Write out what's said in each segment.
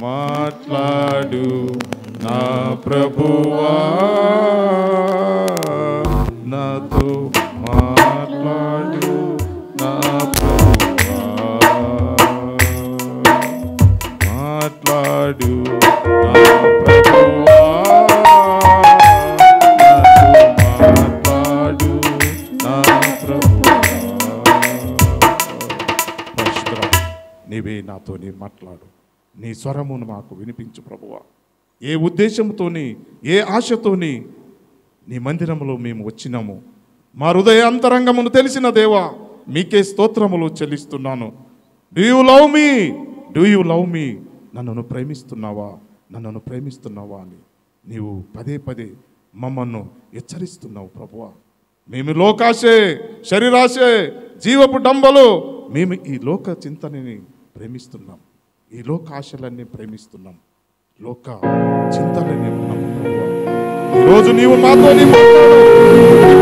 మాట్లాడు నా ప్రభువా, నాతో మాట్లాడు నా ప్రభువా, మాట్లాడు నా ప్రభువా, నాతో మాట్లాడు నా ప్రభువా. పరిశుద్ధుడా, నీవే నాతోనే మాట్లాడు, నీ స్వరమును మాకు వినిపించు ప్రభువా. ఏ ఉద్దేశంతోని, ఏ ఆశతోని నీ మందిరంలో మేము వచ్చినాము, మా హృదయాంతరంగమును తెలిసిన దేవా, మీకే స్తోత్రములు చెల్లిస్తున్నాను. Do you love me, do you love మీ, నన్ను ప్రేమిస్తున్నావా, నన్ను ప్రేమిస్తున్నావా అని నీవు పదే పదే మమ్మల్ని హెచ్చరిస్తున్నావు ప్రభువా. మేము లోకాశే, శరీరాశే, జీవపు డంబలు, మేము ఈ లోక చింతనని ప్రేమిస్తున్నాం, ఈ లోక ఆశలన్నీ ప్రేమిస్తున్నాం, లోక చింతనని ఉన్నాం ప్రభువా. ఈరోజు నీవు మాతో నీ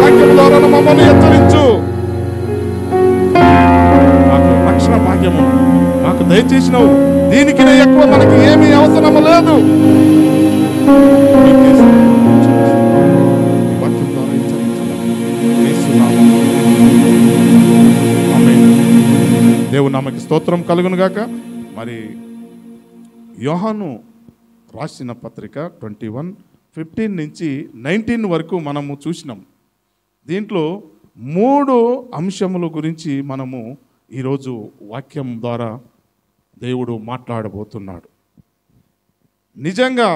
వాక్యం ద్వారా మమ్మల్ని హెచ్చరించు. మాకు రక్షణ భాగ్యము మాకు దయచేసినావు, దీనికి ఎక్కువ మనకి ఏమీ అవసరం లేదు. వాక్యం ద్వారా హెచ్చరించాలని యేసు నామములో ఆమేన్. దేవుని నామముకి స్తోత్రం కలుగును గాక. మరి యోహాను రాసిన పత్రిక 21:15 నుంచి 19 వరకు మనము చూసినాం. దీంట్లో 3 అంశముల గురించి మనము ఈరోజు వాక్యం ద్వారా దేవుడు మాట్లాడబోతున్నాడు. నిజంగా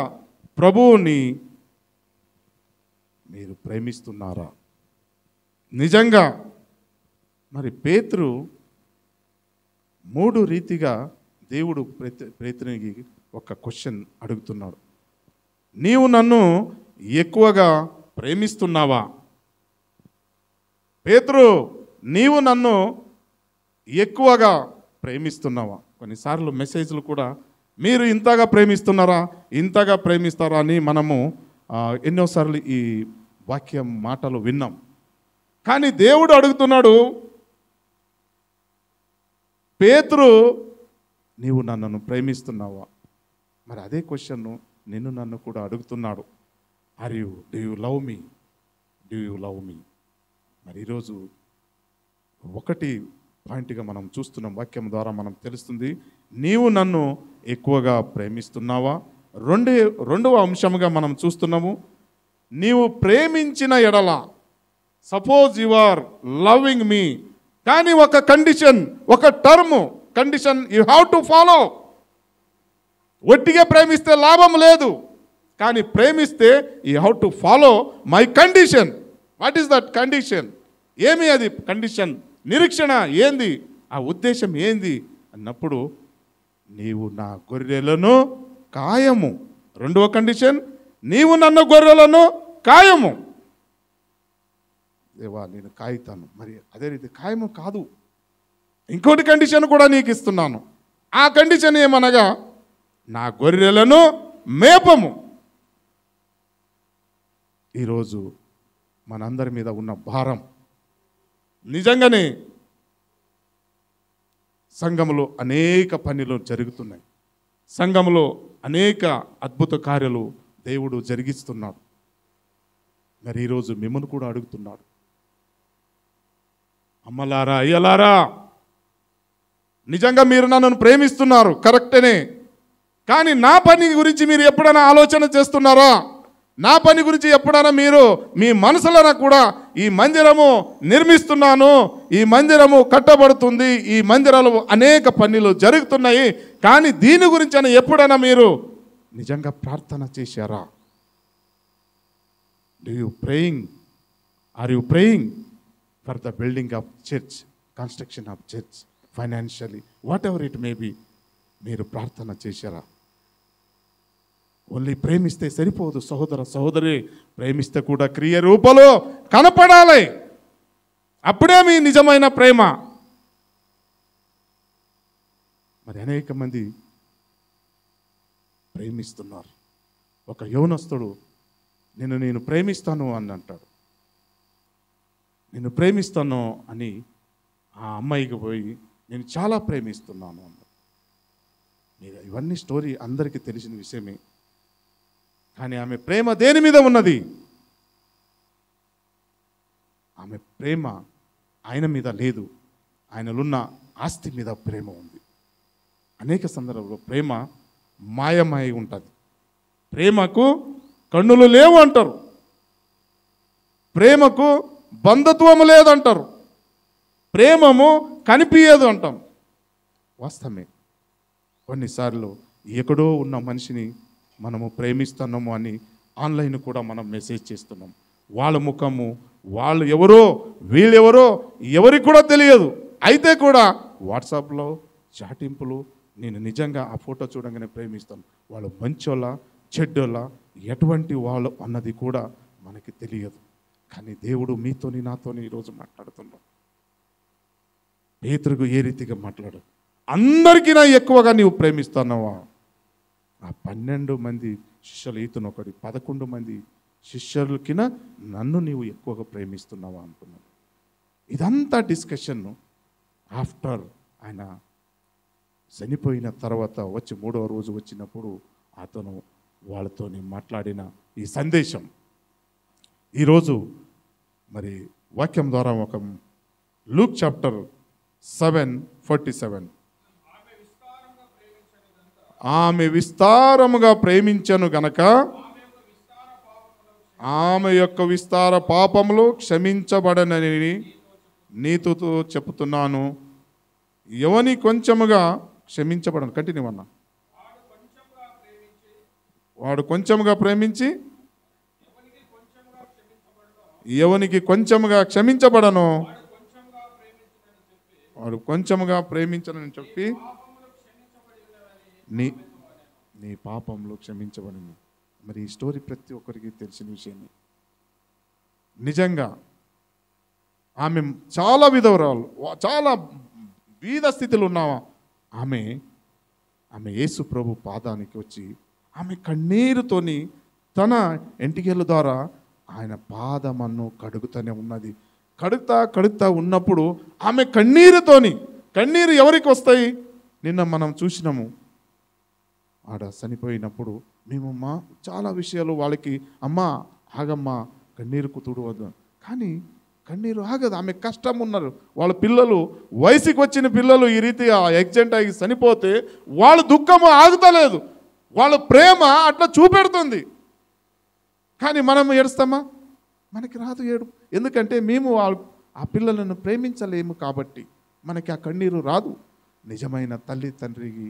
ప్రభువుని మీరు ప్రేమిస్తున్నారా? నిజంగా మరి పేతురు 3 రీతిగా దేవుడు పేతురునికి ఒక క్వశ్చన్ అడుగుతున్నాడు. నీవు నన్ను ఎక్కువగా ప్రేమిస్తున్నావా? పేతురు, నీవు నన్ను ఎక్కువగా ప్రేమిస్తున్నావా? కొన్నిసార్లు మెసేజ్లు కూడా మీరు ఇంతగా ప్రేమిస్తున్నారా, ఇంతగా ప్రేమిస్తారా అని మనము ఎన్నోసార్లు ఈ వాక్యం మాటలు విన్నాం. కానీ దేవుడు అడుగుతున్నాడు, పేతురు నీవు నన్ను ప్రేమిస్తున్నావా? మరి అదే క్వశ్చన్ నిన్ను నన్ను కూడా అడుగుతున్నాడు. Do you love me, do you love మీ? మరి ఈరోజు ఒకటి పాయింట్గా మనం చూస్తున్నాం, వాక్యం ద్వారా మనం తెలుస్తుంది, నీవు నన్ను ఎక్కువగా ప్రేమిస్తున్నావా? రెండవ అంశంగా మనం చూస్తున్నాము, నీవు ప్రేమించిన ఎడల, suppose you are loving me, కానీ ఒక కండిషన్, ఒక term condition you have to follow. ఒట్టిగా ప్రేమిస్తే లాభం లేదు, కానీ ప్రేమిస్తే you have to follow my condition. What is that condition? ఏమి అది కండిషన్? నిరీక్షణ ఏంది? ఆ ఉద్దేశం ఏంది అన్నప్పుడు, నీవు నా గొర్రెలను కాయము. రెండవ కండిషన్, నీవు నన్ను గొర్రెలను కాయము. దేవా, నేను కాయుతాను. మరి అదే రీతి కాయము కాదు, ఇంకోటి కండిషన్ కూడా నీకు ఇస్తున్నాను. ఆ కండిషన్ ఏమనగా, నా గొర్రెలను మేపము. ఈరోజు మనందరి మీద ఉన్న భారం, నిజంగానే సంఘములో అనేక పనులు జరుగుతున్నాయి, సంఘములో అనేక అద్భుత కార్యాలు దేవుడు జరిగిస్తున్నాడు. మరి ఈరోజు మిమ్మల్ని కూడా అడుగుతున్నాడు, అమ్మలారా, అయ్యలారా, నిజంగా మీరు నన్ను ప్రేమిస్తున్నారు, కరెక్టేనే, కానీ నా పని గురించి మీరు ఎప్పుడైనా ఆలోచన చేస్తున్నారా? నా పని గురించి ఎప్పుడైనా మీరు మీ మనసులో కూడా, ఈ మందిరము నిర్మిస్తున్నాను, ఈ మందిరము కట్టబడుతుంది, ఈ మందిరాలు అనేక పనులు జరుగుతున్నాయి, కానీ దీని గురించి అని ఎప్పుడైనా మీరు నిజంగా ప్రార్థన చేశారా? Are you praying for the building of church, construction of church, financially, whatever it may be? మీరు ప్రార్థన చేశారా? ఓన్లీ ప్రేమిస్తే సరిపోదు సహోదర సహోదరి, ప్రేమిస్తే కూడా క్రియ రూపంలో కనపడాలి, అప్పుడే మీ నిజమైన ప్రేమ. మరి అనేక మంది ప్రేమిస్తున్నారు. ఒక యౌవనస్తుడు నేను ప్రేమిస్తాను అని అంటాడు. నేను ప్రేమిస్తాను అని ఆ అమ్మాయికి పోయి, నేను చాలా ప్రేమిస్తున్నాను అన్నాడు. మీరు ఇవన్నీ స్టోరీ అందరికీ తెలిసిన విషయమే. కానీ ఆమె ప్రేమ దేని మీద ఉన్నది? ఆమె ప్రేమ ఆయన మీద లేదు, ఆయనలున్న ఆస్తి మీద ప్రేమ ఉంది. అనేక సందర్భాల్లో ప్రేమ మాయమై ఉంటుంది. ప్రేమకు కన్నులు లేవు అంటారు, ప్రేమకు బంధుత్వము లేదంటారు, ప్రేమము కనిపించదు అంటాం. వాస్తవమే. కొన్నిసార్లు ఎక్కడో ఉన్న మనిషిని మనము ప్రేమిస్తున్నాము అని ఆన్లైన్ కూడా మనం మెసేజ్ చేస్తున్నాం. వాళ్ళ ముఖము, వాళ్ళు ఎవరో వీళ్ళెవరో ఎవరికి కూడా తెలియదు. అయితే కూడా వాట్సాప్లో చాటింపులు, నేను నిజంగా ఆ ఫోటో చూడంగానే ప్రేమిస్తాను, వాళ్ళు మంచోళ్ళ చెడ్డోళ్ళ ఎటువంటి వాళ్ళు అన్నది కూడా మనకి తెలియదు. కానీ దేవుడు మీతోని నాతోని ఈరోజు మాట్లాడుతున్నాం. పేతురుకు ఏ రీతిగా మాట్లాడు, అందరికీ నా ఎక్కువగా నీవు ప్రేమిస్తున్నావా? ఆ 12 మంది శిష్యులు, ఈతను ఒకటి, 11 మంది శిష్యులకిన నన్ను నీవు ఎక్కువగా ప్రేమిస్తున్నావా అంటున్నాను. ఇదంతా డిస్కషన్ ఆఫ్టర్ ఆయన చనిపోయిన తర్వాత వచ్చి 3వ రోజు వచ్చినప్పుడు అతను వాళ్ళతో మాట్లాడిన ఈ సందేశం ఈరోజు మరి వాక్యం ద్వారా ఒక లూక్ చాప్టర్ 7:47, ఆమె విస్తారముగా ప్రేమించను గనక ఆమె యొక్క విస్తార పాపములు క్షమించబడనని నీతో చెప్తున్నాను. ఎవని కొంచెముగా క్షమించబడను, కంటిన్యూ అన్నా, వాడు కొంచెముగా ప్రేమించి ఎవనికి కొంచెముగా క్షమించబడను, వాడు కొంచెముగా ప్రేమించనని చెప్పి నీ పాపంలో క్షమించబడను. మరి ఈ స్టోరీ ప్రతి ఒక్కరికి తెలిసిన విషయమే. నిజంగా ఆమె చాలా విధవరాలు, చాలా బీద స్థితిలో ఉన్నావా, ఆమె యేసు ప్రభు పాదానికి వచ్చి ఆమె కన్నీరుతోని తన ఎంటికేళ్ళ ద్వారా ఆయన పాదమన్ను కడుగుతూనే ఉన్నది. కడుగుతా ఉన్నప్పుడు ఆమె కన్నీరు ఎవరికి వస్తాయి? నిన్న మనం చూసినాము, ఆడ చనిపోయినప్పుడు మేము చాలా విషయాలు వాళ్ళకి, అమ్మా ఆగమ్మా కన్నీరుకు తుడవద్దు, కానీ కన్నీరు ఆగదు. ఆమె కష్టం ఉన్నారు, వాళ్ళ పిల్లలు, వయసుకి వచ్చిన పిల్లలు ఈ రీతి యాక్సిడెంట్ అయ్యి చనిపోతే వాళ్ళ దుఃఖము ఆగుతలేదు, వాళ్ళ ప్రేమ అట్లా చూపెడుతుంది. కానీ మనం ఏడుస్తామా? మనకి రాదు ఏడు. ఎందుకంటే మేము ఆ పిల్లలను ప్రేమించలేము కాబట్టి మనకి ఆ కన్నీరు రాదు. నిజమైన తల్లి తండ్రికి,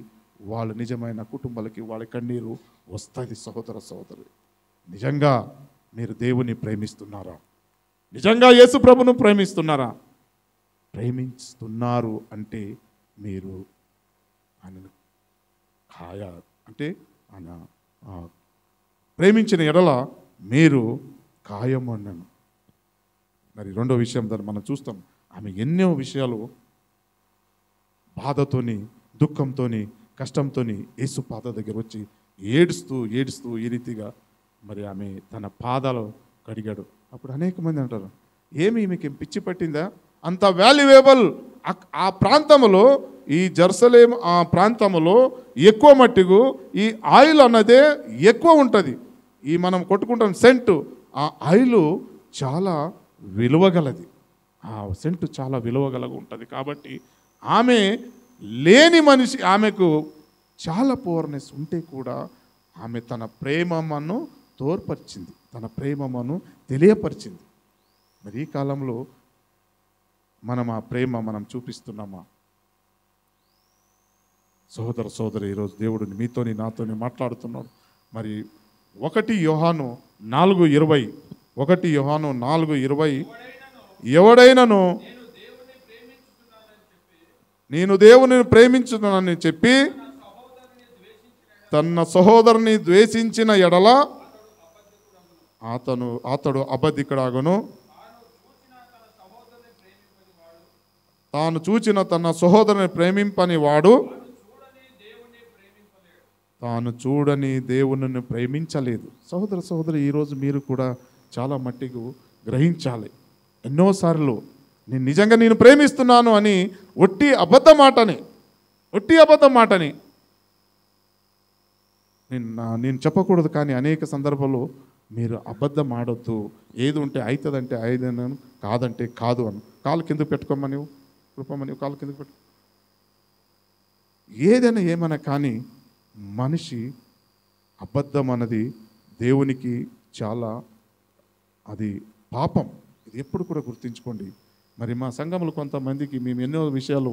వాళ్ళ నిజమైన కుటుంబాలకి వాళ్ళ కన్నీరు వస్తుంది. సహోదర సహోదరు, నిజంగా మీరు దేవుని ప్రేమిస్తున్నారా? నిజంగా యేసు ప్రభును ప్రేమిస్తున్నారా? ప్రేమిస్తున్నారు అంటే మీరు ఆయనను అంటే ఆయన ప్రేమించిన ఎడల మీరు ఖాయం అన్నాను. మరి రెండో విషయం దాన్ని మనం చూస్తాం, ఆమె ఎన్నో విషయాలు బాధతోని, దుఃఖంతోని, కష్టంతోని యేసు పాద దగ్గర వచ్చి ఏడుస్తూ ఈ రీతిగా మరి ఆమె తన పాదాలు కడిగాడు. అప్పుడు అనేక మంది అంటారు, ఏమి మీకు పిచ్చి పట్టిందా? అంత వాల్యుయేబుల్ ఆ ప్రాంతంలో, ఈ జెరూసలేం ఆ ప్రాంతంలో ఎక్కువ మట్టుకు ఈ ఆయిల్ అన్నదే ఎక్కువ ఉంటుంది. ఈ మనం కొట్టుకుంటాం సెంటు, ఆ ఆయిల్ చాలా విలువగలది, ఆ సెంటు చాలా విలువగలగా ఉంటుంది. కాబట్టి ఆమె లేని మనిషి, ఆమెకు చాలా పూర్నెస్ ఉంటే కూడా ఆమె తన ప్రేమను తోర్పరిచింది, తన ప్రేమను తెలియపరిచింది. మరి ఈ కాలంలో మనం ఆ ప్రేమ మనం చూపిస్తున్నామా? సహోదర సోదరి, ఈరోజు దేవుడు మీతోని నాతోని మాట్లాడుతున్నాడు. మరి 1 యోహాను 4:20 ఎవడైనను నేను దేవుని ప్రేమించుతున్నానని చెప్పి తన సహోదరుని ద్వేషించిన ఎడల అతడు అబద్ధికుడాగును. తాను చూచిన తన సహోదరుని ప్రేమింపని వాడు తాను చూడని దేవుని ప్రేమించలేదు. సహోదర సహోదరి, ఈరోజు మీరు కూడా చాలా మట్టికి గ్రహించాలి. ఎన్నోసార్లు నేను ప్రేమిస్తున్నాను అని ఒట్టి అబద్ధ మాటని నేను చెప్పకూడదు, కానీ అనేక సందర్భాల్లో మీరు అబద్ధం ఆడొద్దు. ఏది ఉంటే అవుతుందంటే అయిదన్నాను, కాదంటే కాదు అను. కాలు కిందకు పెట్టుకోమని కృపమని కాలు కిందకు పెట్టు. ఏదైనా ఏమైనా కానీ మనిషి అబద్ధం అన్నది దేవునికి చాలా అది పాపం. ఇది ఎప్పుడు కూడా గుర్తుంచుకోండి. మరి మా సంఘంలో కొంతమందికి మేము ఎన్నో విషయాలు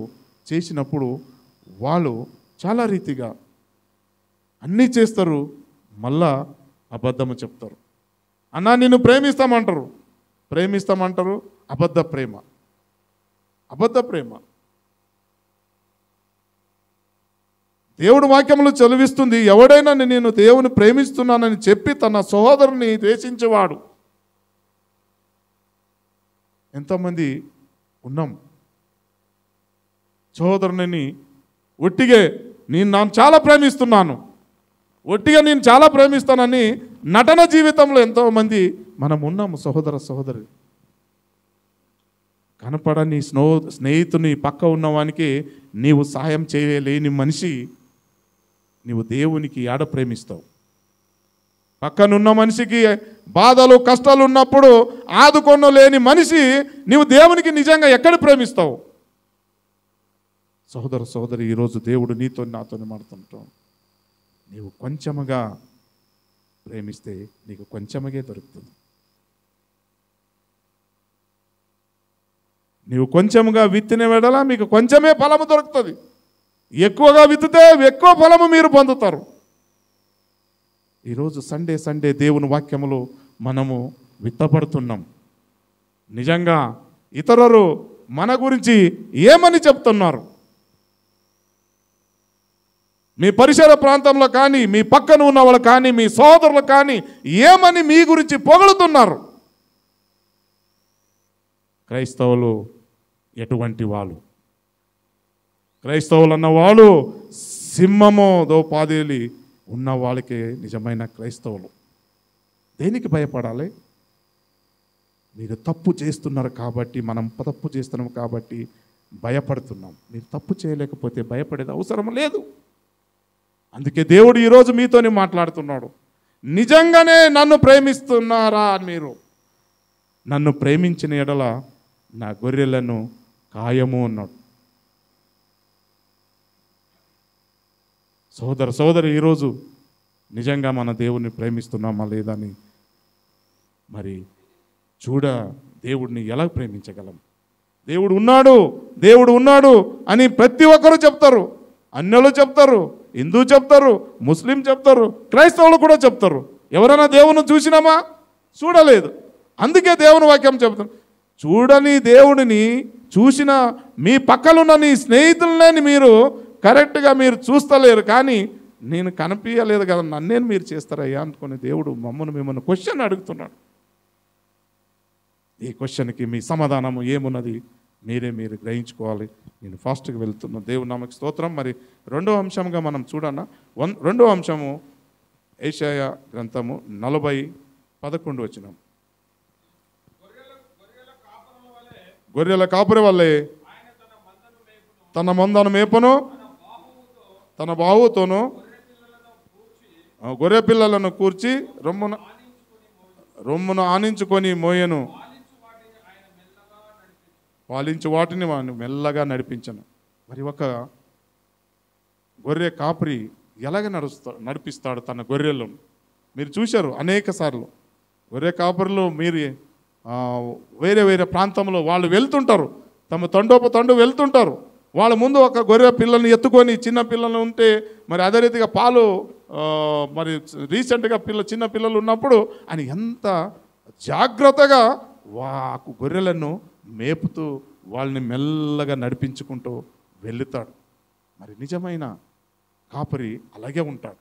చేసినప్పుడు వాళ్ళు చాలా రీతిగా అన్నీ చేస్తారు, మళ్ళా అబద్ధము చెప్తారు. అన్నా నిన్ను ప్రేమిస్తామంటారు అబద్ధ ప్రేమ. దేవుడు వాక్యములు చదివిస్తుంది, ఎవడైనా నేను దేవుని ప్రేమిస్తున్నానని చెప్పి తన సహోదరుని ద్వేషించేవాడు. ఎంతమంది ఉన్నాం సహోదరుని ఒట్టిగా నేను చాలా ప్రేమిస్తానని నటన జీవితంలో ఎంతోమంది మనం ఉన్నాము. సహోదరి కనపడని స్నేహితుని పక్క ఉన్నవానికి నీవు సాయం చేయలేని మనిషి నీవు దేవునికి ఆడ ప్రేమిస్తావు. పక్కనున్న మనిషికి బాధలు కష్టాలు ఉన్నప్పుడు ఆదుకొనలేని మనిషి నీవు దేవునికి నిజంగా ఎక్కడ ప్రేమిస్తావు? సహోదరి, ఈరోజు దేవుడు నీతో నాతో మాడుతుంటాం. నీవు కొంచెముగా ప్రేమిస్తే నీకు కొంచెమగే దొరుకుతుంది. నీవు కొంచెముగా విత్తిన వెడల మీకు కొంచెమే ఫలము దొరుకుతుంది. ఎక్కువగా విత్తితే ఎక్కువ ఫలము మీరు పొందుతారు. ఈరోజు సండే దేవుని వాక్యములో మనము విత్తపడుతున్నాం. నిజంగా ఇతరులు మన గురించి ఏమని చెప్తున్నారు? మీ పరిసర ప్రాంతంలో కానీ, మీ పక్కన ఉన్న వాళ్ళు కానీ, మీ సోదరులు కానీ ఏమని మీ గురించి పొగడుతున్నారు? క్రైస్తవులు ఎటువంటి వాళ్ళు? క్రైస్తవులు అన్నవాళ్ళు సింహము దోపాదేలి ఉన్న వాళ్ళకే నిజమైన క్రైస్తవులు. దేనికి భయపడాలి? మీరు తప్పు చేస్తున్నారు కాబట్టి, మనం తప్పు చేస్తున్నాం కాబట్టి భయపడుతున్నాం. మీరు తప్పు చేయలేకపోతే భయపడేది అవసరం లేదు. అందుకే దేవుడు ఈరోజు మీతోనే మాట్లాడుతున్నాడు. నిజంగానే నన్ను ప్రేమిస్తున్నారా? మీరు నన్ను ప్రేమించిన ఎడల నా గొర్రెలను కాయము అన్నాడు. సోదరి, ఈరోజు నిజంగా మన దేవుణ్ణి ప్రేమిస్తున్నామా లేదని మరి దేవుడిని ఎలా ప్రేమించగలం? దేవుడు ఉన్నాడు అని ప్రతి ఒక్కరూ చెప్తారు. అన్యులు చెప్తారు, హిందూ చెప్తారు, ముస్లిం చెప్తారు, క్రైస్తవులు కూడా చెప్తారు. ఎవరైనా దేవుని చూసినామా? చూడలేదు. అందుకే దేవుని వాక్యం చెప్తాను, చూడని దేవుడిని చూసిన మీ పక్కలున్న నీ స్నేహితులనే మీరు కరెక్ట్గా మీరు చూస్తలేరు. కానీ నేను కనిపించలేదు కదా, నన్నేను మీరు చేస్తారయ్యా అనుకుని దేవుడు మిమ్మల్ని క్వశ్చన్ అడుగుతున్నాడు. ఈ క్వశ్చన్కి మీ సమాధానం ఏమున్నది మీరు గ్రహించుకోవాలి. నేను ఫాస్ట్గా వెళ్తున్నాను. దేవుని నామకి స్తోత్రం. మరి రెండవ అంశంగా మనం చూడన్నా, రెండవ అంశము యెషయా గ్రంథము 40:11 వచనం. గొర్రెల కాపురి వల్లే తన మందను మేపును, తన బాహుతోను గొర్రె పిల్లలను కూర్చి రొమ్మును ఆనించుకొని మోయను, పాలించు వాటిని మెల్లగా నడిపించను. మరి ఒక గొర్రె కాపరి ఎలాగ నడిపిస్తాడు తన గొర్రెలను? మీరు చూశారు అనేక సార్లు. గొర్రె కాపరులు మీరు వేరే ప్రాంతంలో వాళ్ళు వెళ్తుంటారు, తమ తండోపతండు వెళ్తుంటారు. వాళ్ళ ముందు ఒక గొర్రె పిల్లల్ని ఎత్తుకొని, చిన్న పిల్లలు ఉంటే మరి అదే రీతిగా పాలు మరి రీసెంట్గా చిన్న పిల్లలు ఉన్నప్పుడు ఆయన ఎంత జాగ్రత్తగా గొర్రెలను మేపుతూ వాళ్ళని మెల్లగా నడిపించుకుంటూ వెళుతాడు. మరి నిజమైన కాపరి అలాగే ఉంటాడు.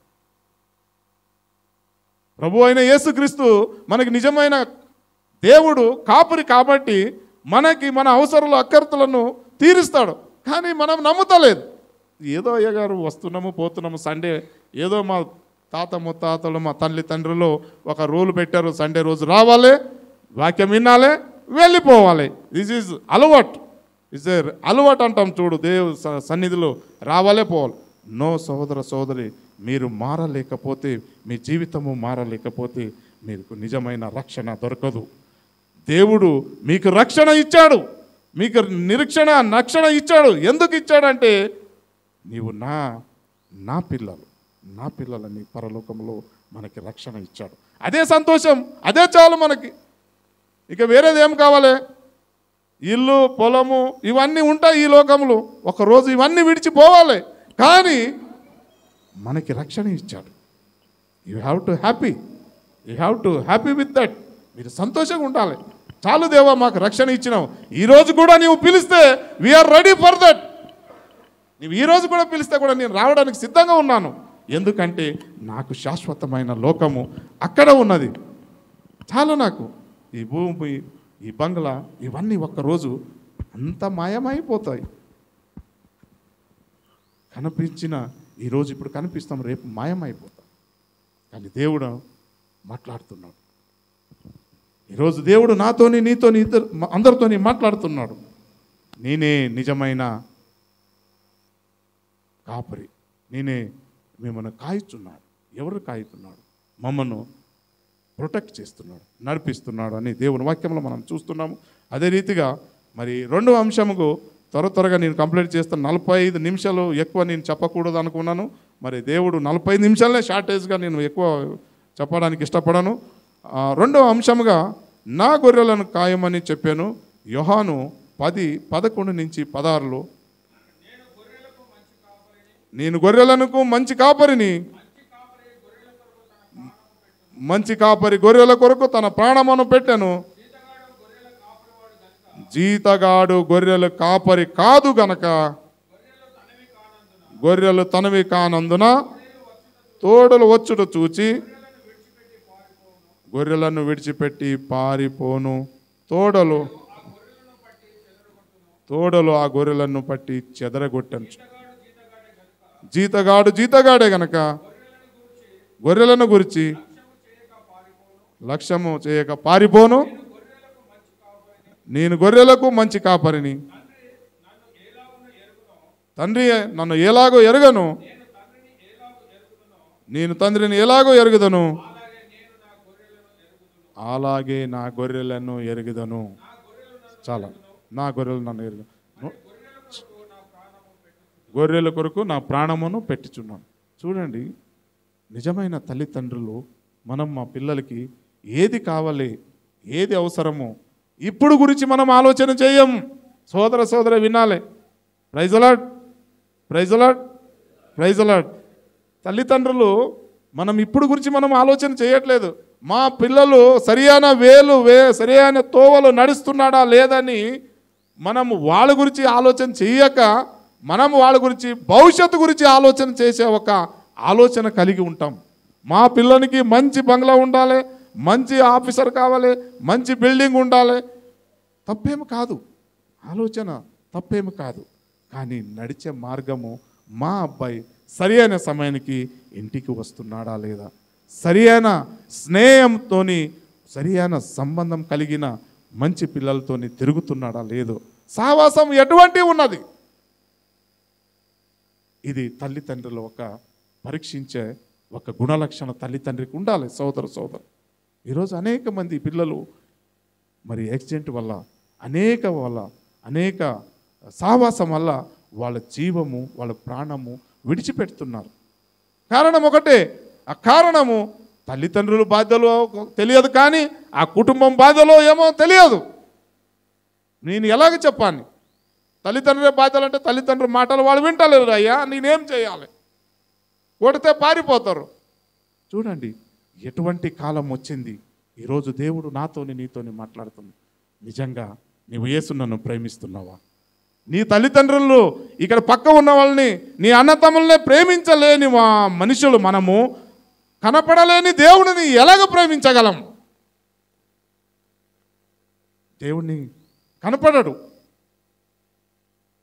ప్రభు అయిన యేసుక్రీస్తు మనకి నిజమైన దేవుడు కాపరి కాబట్టి మనకి మన అవసరాలు అక్కర్తలను తీరుస్తాడు. కానీ మనం నమ్ముతలేదు. ఏదో అయ్యగారు వస్తున్నాము పోతున్నాము, సండే ఏదో మా తాత ముత్తాతలు మా తండ్రులు ఒక రూల్ పెట్టారు, సండే రోజు రావాలి, వాక్యం వినాలి, వెళ్ళిపోవాలి. దిస్ ఈజ్ అలవాట్. అలవాటు అంటాం చూడు, సన్నిధిలో రావాలే పోవాలి. నో సోదరి, మీరు మారలేకపోతే, మీ జీవితము మారలేకపోతే మీకు నిజమైన రక్షణ దొరకదు. దేవుడు మీకు రక్షణ ఇచ్చాడు, మీకు రక్షణ ఇచ్చాడు. ఎందుకు ఇచ్చాడంటే నీవు నా పిల్లలని పరలోకంలో మనకి రక్షణ ఇచ్చాడు. అదే సంతోషం, అదే చాలు మనకి. ఇక వేరేది ఏం కావాలి? ఇల్లు, పొలము ఇవన్నీ ఉంటాయి ఈ లోకంలో, ఒకరోజు ఇవన్నీ విడిచిపోవాలి. కానీ మనకి రక్షణ ఇచ్చాడు. You have to happy with that. మీరు సంతోషంగా ఉండాలి. చాలు దేవా, మాకు రక్షణ ఇచ్చినావు. ఈరోజు కూడా నీవు పిలిస్తే వీఆర్ రెడీ ఫర్ దట్. నీవు ఈరోజు కూడా పిలిస్తే కూడా నేను రావడానికి సిద్ధంగా ఉన్నాను. ఎందుకంటే నాకు శాశ్వతమైన లోకము అక్కడ ఉన్నది. చాలు నాకు. ఈ భూమి, ఈ బంగ్లా ఇవన్నీ ఒక్కరోజు అంత మాయమైపోతాయి. కనిపించిన ఈరోజు ఇప్పుడు కనిపిస్తాం, రేపు మాయమైపోతాం. కానీ దేవుడు మాట్లాడుతున్నాడు. ఈరోజు దేవుడు నాతోని, నీతోని, అందరితోని మాట్లాడుతున్నాడు. నేనే నిజమైన కాపరి, నేనే మిమ్మల్ని కాయుచున్నాడు. ఎవరు కాయుతున్నాడు? మమ్మను ప్రొటెక్ట్ చేస్తున్నాడు, నడిపిస్తున్నాడు అని దేవుని వాక్యంలో మనం చూస్తున్నాము. అదే రీతిగా మరి రెండవ అంశముకు త్వరగా నేను కంప్లీట్ చేస్తాను. 45 నిమిషాలు ఎక్కువ నేను చెప్పకూడదు అనుకున్నాను. మరి దేవుడు 45 నిమిషాలనే షార్టేజ్గా నేను ఎక్కువ చెప్పడానికి ఇష్టపడను. రెండవ అంశముగా నా గొర్రెలను కాయమని చెప్పాను. యోహాను 10:11-16 నేను గొర్రెలకు మంచి కాపరిని, మంచి కాపరి గొర్రెల కొరకు తన ప్రాణమును పెట్టెను. జీతగాడు గొర్రెలు కాపరి కాదు గనక గొర్రెలు తనవి కానందున తోడలు వచ్చుట చూచి గొర్రెలను విడిచిపెట్టి పారిపోను. తోడలు ఆ గొర్రెలను పట్టి చెదరగొట్టను. జీతగాడే గనక గొర్రెలను గురించి లక్ష్యము చేయక పారిపోను. నేను గొర్రెలకు మంచి కాపరిని, తండ్రి నన్ను ఎలాగో ఎరుగను, నేను తండ్రిని ఎలాగో ఎరుగుదను, అలాగే నా గొర్రెలను ఎరుగుదను. చాలా, నా గొర్రెలు నన్ను ఎరుగను. గొర్రెల కొరకు నా ప్రాణమును పెట్టిచున్నాను. చూడండి, నిజమైన తల్లిదండ్రులు మనం మా పిల్లలకి ఏది కావాలి, ఏది అవసరమో ఇప్పుడు గురించి మనం ఆలోచన చేయం. సోదర వినాలి. ప్రైజ్ అలాడ్. తల్లిదండ్రులు మనం ఇప్పుడు గురించి మనం ఆలోచన చేయట్లేదు. మా పిల్లలు సరియైన తోవలు నడుస్తున్నాడా లేదని మనము వాళ్ళ గురించి ఆలోచన చేయక మనము వాళ్ళ గురించి భవిష్యత్తు గురించి ఆలోచన చేసే ఒక ఆలోచన కలిగి ఉంటాం. మా పిల్లనికి మంచి బంగ్లా ఉండాలి, మంచి ఆఫీసర్ కావాలి, మంచి బిల్డింగ్ ఉండాలి. తప్పేమి కాదు, ఆలోచన తప్పేమి కాదు. కానీ నడిచే మార్గము మా అబ్బాయి సరియైన సమయానికి ఇంటికి వస్తున్నాడా లేదా, సరియైన స్నేహంతోని సరియైన సంబంధం కలిగిన మంచి పిల్లలతోని తిరుగుతున్నాడా లేదో, సహవాసం ఎటువంటి ఉన్నది. ఇది తల్లిదండ్రులు ఒక పరీక్షించే ఒక గుణలక్షణ తల్లిదండ్రికి ఉండాలి. సోదరు ఈరోజు అనేక మంది పిల్లలు మరి యాక్సిడెంట్ వల్ల అనేక సహవాసం వల్ల వాళ్ళ జీవము, వాళ్ళ ప్రాణము విడిచిపెడుతున్నారు. కారణం ఒకటే. ఆ కారణము తల్లిదండ్రుల బాధలో తెలియదు, కానీ ఆ కుటుంబం బాధలో ఏమో తెలియదు. నేను ఎలాగ చెప్పాను? తల్లిదండ్రుల బాధలు అంటే తల్లిదండ్రుల మాటలు వాళ్ళు వింటలేరు. అయ్యా నేనేం చేయాలి? కొడితే పారిపోతారు. చూడండి ఎటువంటి కాలం వచ్చింది. ఈరోజు దేవుడు నీతోని మాట్లాడుతుంది. నిజంగా నీవు యేసును ప్రేమిస్తున్నావా? నీ తల్లిదండ్రులు ఇక్కడ పక్క ఉన్న వాళ్ళని, నీ అన్నతమ్ముల్ని ప్రేమించలేని మనుషులు మనము కనపడలేని దేవుడిని ఎలాగ ప్రేమించగలం? దేవుణ్ణి కనపడడు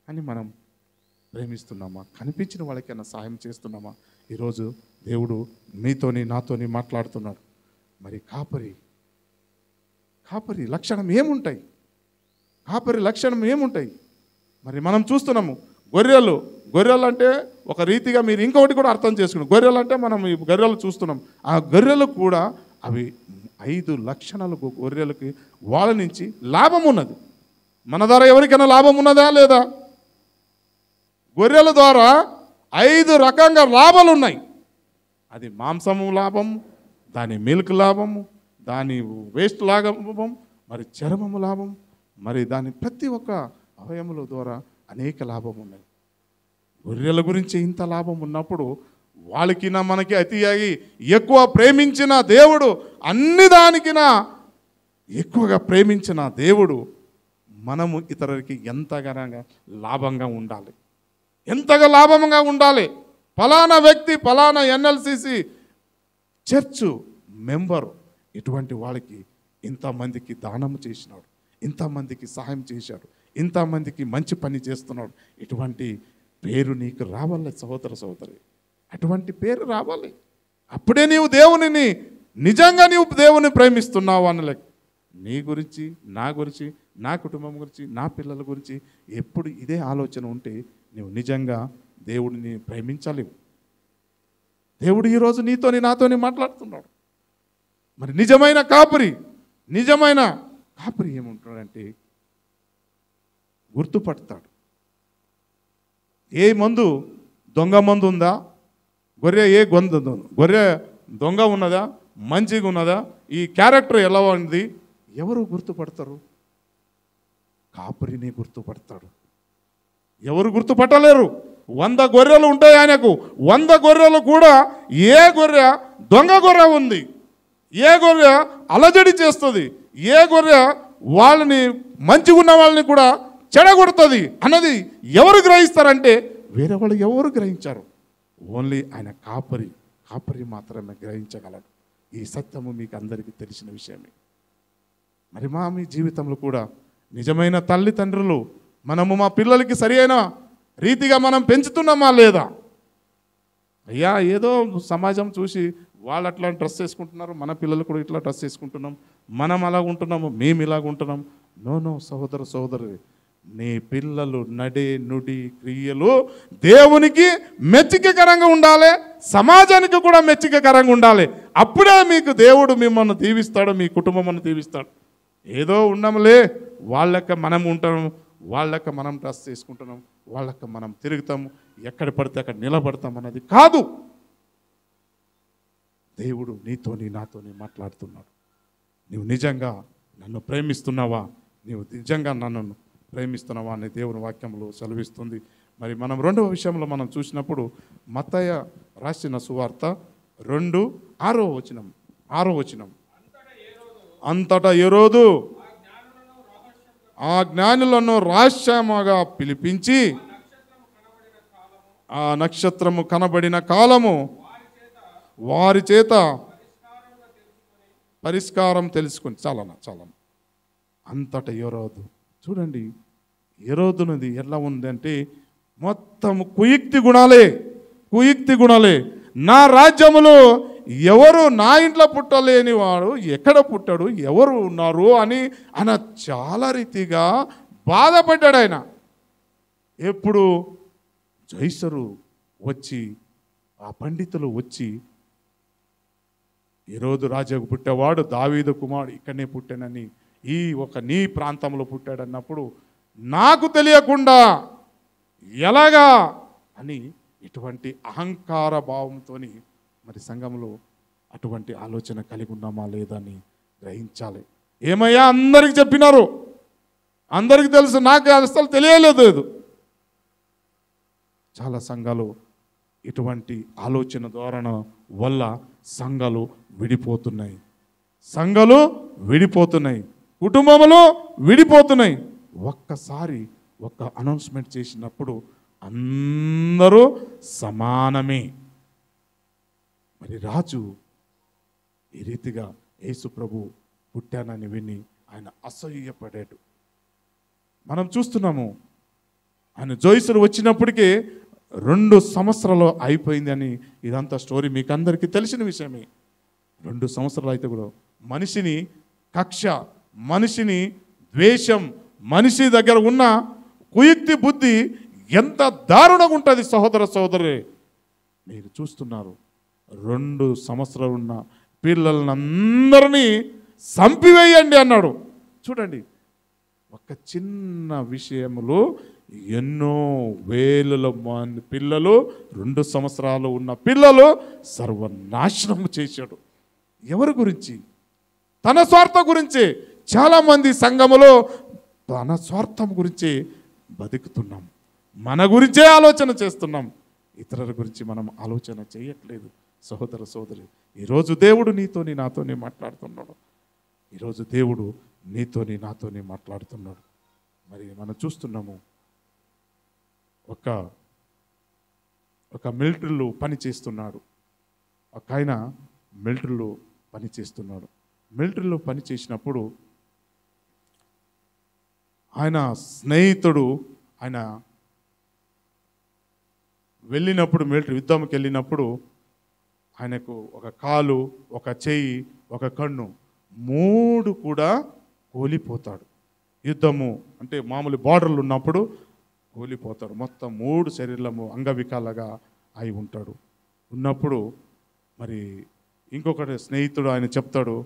అని మనం ప్రేమిస్తున్నామా? కనిపించిన వాళ్ళకైనా సహాయం చేస్తున్నామా? ఈరోజు దేవుడు నాతోని మాట్లాడుతున్నాడు. మరి కాపరి లక్షణం ఏముంటాయి? మరి మనం చూస్తున్నాము, గొర్రెలు గొర్రెలు అంటే ఒక రీతిగా మీరు ఇంకొకటి కూడా అర్థం చేసుకున్నాం. గొర్రెలు అంటే మనం ఈ గొర్రెలు చూస్తున్నాం. ఆ గొర్రెలు కూడా అవి 5 లక్షణాలు గొర్రెలకి వాళ్ళ నుంచి లాభం ఉన్నది. మన ద్వారా ఎవరికైనా లాభం ఉన్నదా లేదా? గొర్రెల ద్వారా 5 రకంగా లాభాలు ఉన్నాయి. అది మాంసము లాభం, దాని మిల్క్ లాభము, దాని వేస్ట్ లాభం, మరి చర్మము లాభం, మరి దాని ప్రతి ఒక్క అవయముల ద్వారా అనేక లాభం ఉన్నాయి. గొర్రెల గురించి ఇంత లాభం ఉన్నప్పుడు వాళ్ళకినా మనకి అతియాగి ఎక్కువ ప్రేమించిన దేవుడు, అన్ని దానికినా ఎక్కువగా ప్రేమించిన దేవుడు మనము ఇతరులకి ఎంతగానో లాభంగా ఉండాలి, ఎంతగా లాభంగా ఉండాలి. ఫలానా వ్యక్తి ఫలానా ఎన్ఎల్సిసి చర్చు మెంబరు ఇటువంటి వాళ్ళకి ఇంతమందికి దానం చేసినాడు, ఇంతమందికి సహాయం చేశాడు, ఇంతమందికి మంచి పని చేస్తున్నాడు. ఇటువంటి పేరు నీకు రావాలి సహోదర సహోదరి, అటువంటి పేరు రావాలి. అప్పుడే నీవు దేవునిని నిజంగా నీవు దేవుని ప్రేమిస్తున్నావు అనలేక నీ గురించి, నా గురించి, నా కుటుంబం గురించి, నా పిల్లల గురించి ఎప్పుడు ఇదే ఆలోచన ఉంటే నువ్వు నిజంగా దేవుడిని ప్రేమించలేవు. దేవుడు ఈరోజు నీతోని నాతోని మాట్లాడుతున్నాడు. మరి నిజమైన కాపరి ఏముంటాడంటే గుర్తుపడతాడు. ఏ మందు దొంగ మందు ఉందా, గొర్రె గొర్రె దొంగ ఉన్నదా, మంచిగా ఉన్నదా, ఈ క్యారెక్టర్ ఎలా ఉంది, ఎవరు గుర్తుపడతారు? కాపరిని గుర్తుపడతాడు. ఎవరు గుర్తుపట్టలేరు. 100 గొర్రెలు ఉంటాయి ఆయనకు. 100 గొర్రెలు కూడా ఏ గొర్రె దొంగ గొర్రె ఉంది, ఏ గొర్రె అలజడి చేస్తుంది, ఏ గొర్రె వాళ్ళని మంచిగా ఉన్న వాళ్ళని కూడా చెడగొడుతుంది అన్నది ఎవరు గ్రహిస్తారంటే వేరే వాళ్ళు ఎవరు గ్రహించారు. ఓన్లీ ఆయన కాపరి మాత్రమే గ్రహించగలడు. ఈ సత్యము మీకు అందరికీ తెలిసిన విషయమే. మరి మీ జీవితంలో కూడా నిజమైన తల్లిదండ్రులు మనము మా పిల్లలకి సరి అయిన రీతిగా మనం పెంచుతున్నామా లేదా? అయ్యా ఏదో సమాజం చూసి వాళ్ళు అట్లా డ్రెస్ వేసుకుంటున్నారు, మన పిల్లలు కూడా ఇట్లా డ్రెస్ వేసుకుంటున్నాం, మనం అలాగ ఉంటున్నాము, మేము ఇలాగ ఉంటున్నాం. నో సహోదర సహోదరి, నీ పిల్లలు నడే నుడి క్రియలు దేవునికి మెచ్చికకరంగా ఉండాలి, సమాజానికి కూడా మెచ్చికకరంగా ఉండాలి. అప్పుడే మీకు దేవుడు మిమ్మల్ని దీవిస్తాడు, మీ కుటుంబం దీవిస్తాడు. ఏదో ఉన్నాములే వాళ్ళక మనం ఉంటాం, వాళ్ళక మనం డ్రెస్ చేసుకుంటున్నాం, వాళ్ళక మనం తిరుగుతాము, ఎక్కడ పడితే అక్కడ నిలబడతాం అన్నది కాదు. దేవుడు నాతోని మాట్లాడుతున్నాడు. నీవు నిజంగా నన్ను ప్రేమిస్తున్నావా, నీవు నిజంగా నన్ను ప్రేమిస్తున్నావా అనే దేవుని వాక్యంలో సెలవిస్తుంది. మరి మనం 2వ విషయంలో మనం చూసినప్పుడు మత్తయి రాసిన సువార్త 2:6 వచనం, అంతటా హేరోదు ఆ జ్ఞానులను రహస్యముగా పిలిపించి ఆ నక్షత్రము కనబడిన కాలము వారి చేత పరిష్కారం తెలుసుకొని చాలన అంతటా హేరోదు. చూడండి, హేరోదునది ఎలా ఉందంటే మొత్తం కుయుక్తి గుణాలే. నా రాజ్యములో ఎవరు నా ఇంట్లో పుట్టలేని వాడు ఎక్కడ పుట్టాడు, ఎవరు ఉన్నారు అని ఆయన చాలా రీతిగా బాధపడ్డాడు. ఆయన ఎప్పుడు జైసరు వచ్చి, ఆ పండితులు వచ్చి, హేరోదు రాజుకు పుట్టేవాడు దావీదు కుమారుడు ఇక్కడనే పుట్టానని, నీ ప్రాంతంలో పుట్టాడన్నప్పుడు నాకు తెలియకుండా ఎలాగా అని ఇటువంటి అహంకార భావంతో మరి సంఘంలో అటువంటి ఆలోచన కలిగి ఉన్నామా లేదని గ్రహించాలి. ఏమయ్యా అందరికి చెప్పినారు, అందరికి తెలుసు, నాకు అసలు తెలియలేదు. చాలా సంఘాలు ఇటువంటి ఆలోచన ధోరణ వల్ల సంఘాలు విడిపోతున్నాయి, కుటుంబములు విడిపోతున్నాయి. ఒక్కసారి ఒక అనౌన్స్మెంట్ చేసినప్పుడు అందరూ సమానమే. మరి రాజు ఈ రీతిగా యేసు ప్రభు పుట్టానని విని ఆయన అసహ్యపడాడు. మనం చూస్తున్నాము, ఆయన జోయిసరు వచ్చినప్పటికీ 2 సంవత్సరాలు అయిపోయింది అని. ఇదంతా స్టోరీ మీకు అందరికీ తెలిసిన విషయమే. 2 సంవత్సరాలు అయితే కూడా మనిషిని కక్ష, మనిషిని ద్వేషం, మనిషి దగ్గర ఉన్న కుయుక్తి బుద్ధి ఎంత దారుణంగా ఉంటుంది సహోదర సహోదరి. మీరు చూస్తున్నారు, 2 సంవత్సరాలు ఉన్న పిల్లలందరినీ చంపివేయండి అన్నాడు. చూడండి, ఒక చిన్న విషయంలో ఎన్నో వేల మంది పిల్లలు, 2 సంవత్సరాలు ఉన్న పిల్లలు సర్వనాశనం చేశాడు. ఎవరి గురించి? తన స్వార్థం గురించి. చాలామంది సంఘములో తన స్వార్థం గురించి బతుకుతున్నాం, మన గురించే ఆలోచన చేస్తున్నాం, ఇతరుల గురించి మనం ఆలోచన చేయట్లేదు. సహోదర సోదరి, ఈరోజు దేవుడు నీతోని నాతోని మాట్లాడుతున్నాడు. ఈరోజు దేవుడు నీతోని నాతోని మాట్లాడుతున్నాడు. మరి మనం చూస్తున్నాము, ఒక మిలిటరీలో పని చేస్తున్నాడు. ఒక ఆయన మిలిటరీలో పని చేస్తున్నాడు. మిలిటరీలో పని చేసినప్పుడు ఆయన స్నేహితుడు, ఆయన వెళ్ళినప్పుడు, మిలిటరీ యుద్ధంకి వెళ్ళినప్పుడు ఆయనకు ఒక కాలు, ఒక చెయ్యి, ఒక కన్ను 3 కూడా కోల్పోతాడు. యుద్ధము అంటే మామూలు బార్డర్లు ఉన్నప్పుడు కోల్పోతాడు. మొత్తం 3 శరీరము అంగవికాలుగా అయి ఉంటాడు. ఉన్నప్పుడు మరి ఇంకొకటి స్నేహితుడు ఆయన చెప్తాడు,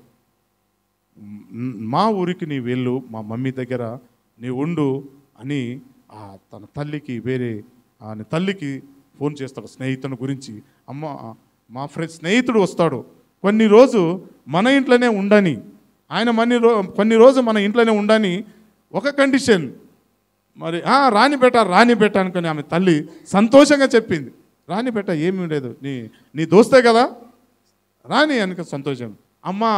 మా ఊరికి నీ వెళ్ళు, మా మమ్మీ దగ్గర నీ ఉండు అని తన తల్లికి, వేరే ఆయన తల్లికి ఫోన్ చేస్తాడు స్నేహితుని గురించి. అమ్మ, మా స్నేహితుడు వస్తాడు, కొన్ని రోజు మన ఇంట్లోనే ఉండని, ఆయన కొన్ని రోజు మన ఇంట్లోనే ఉండని, ఒక కండిషన్. మరి రాని బెట్ట అనుకుని ఆమె తల్లి సంతోషంగా చెప్పింది. రాని బెట్ట ఏమీ లేదు, నీ దోస్తే కదా, రాని అనుక సంతోషం. అమ్మా,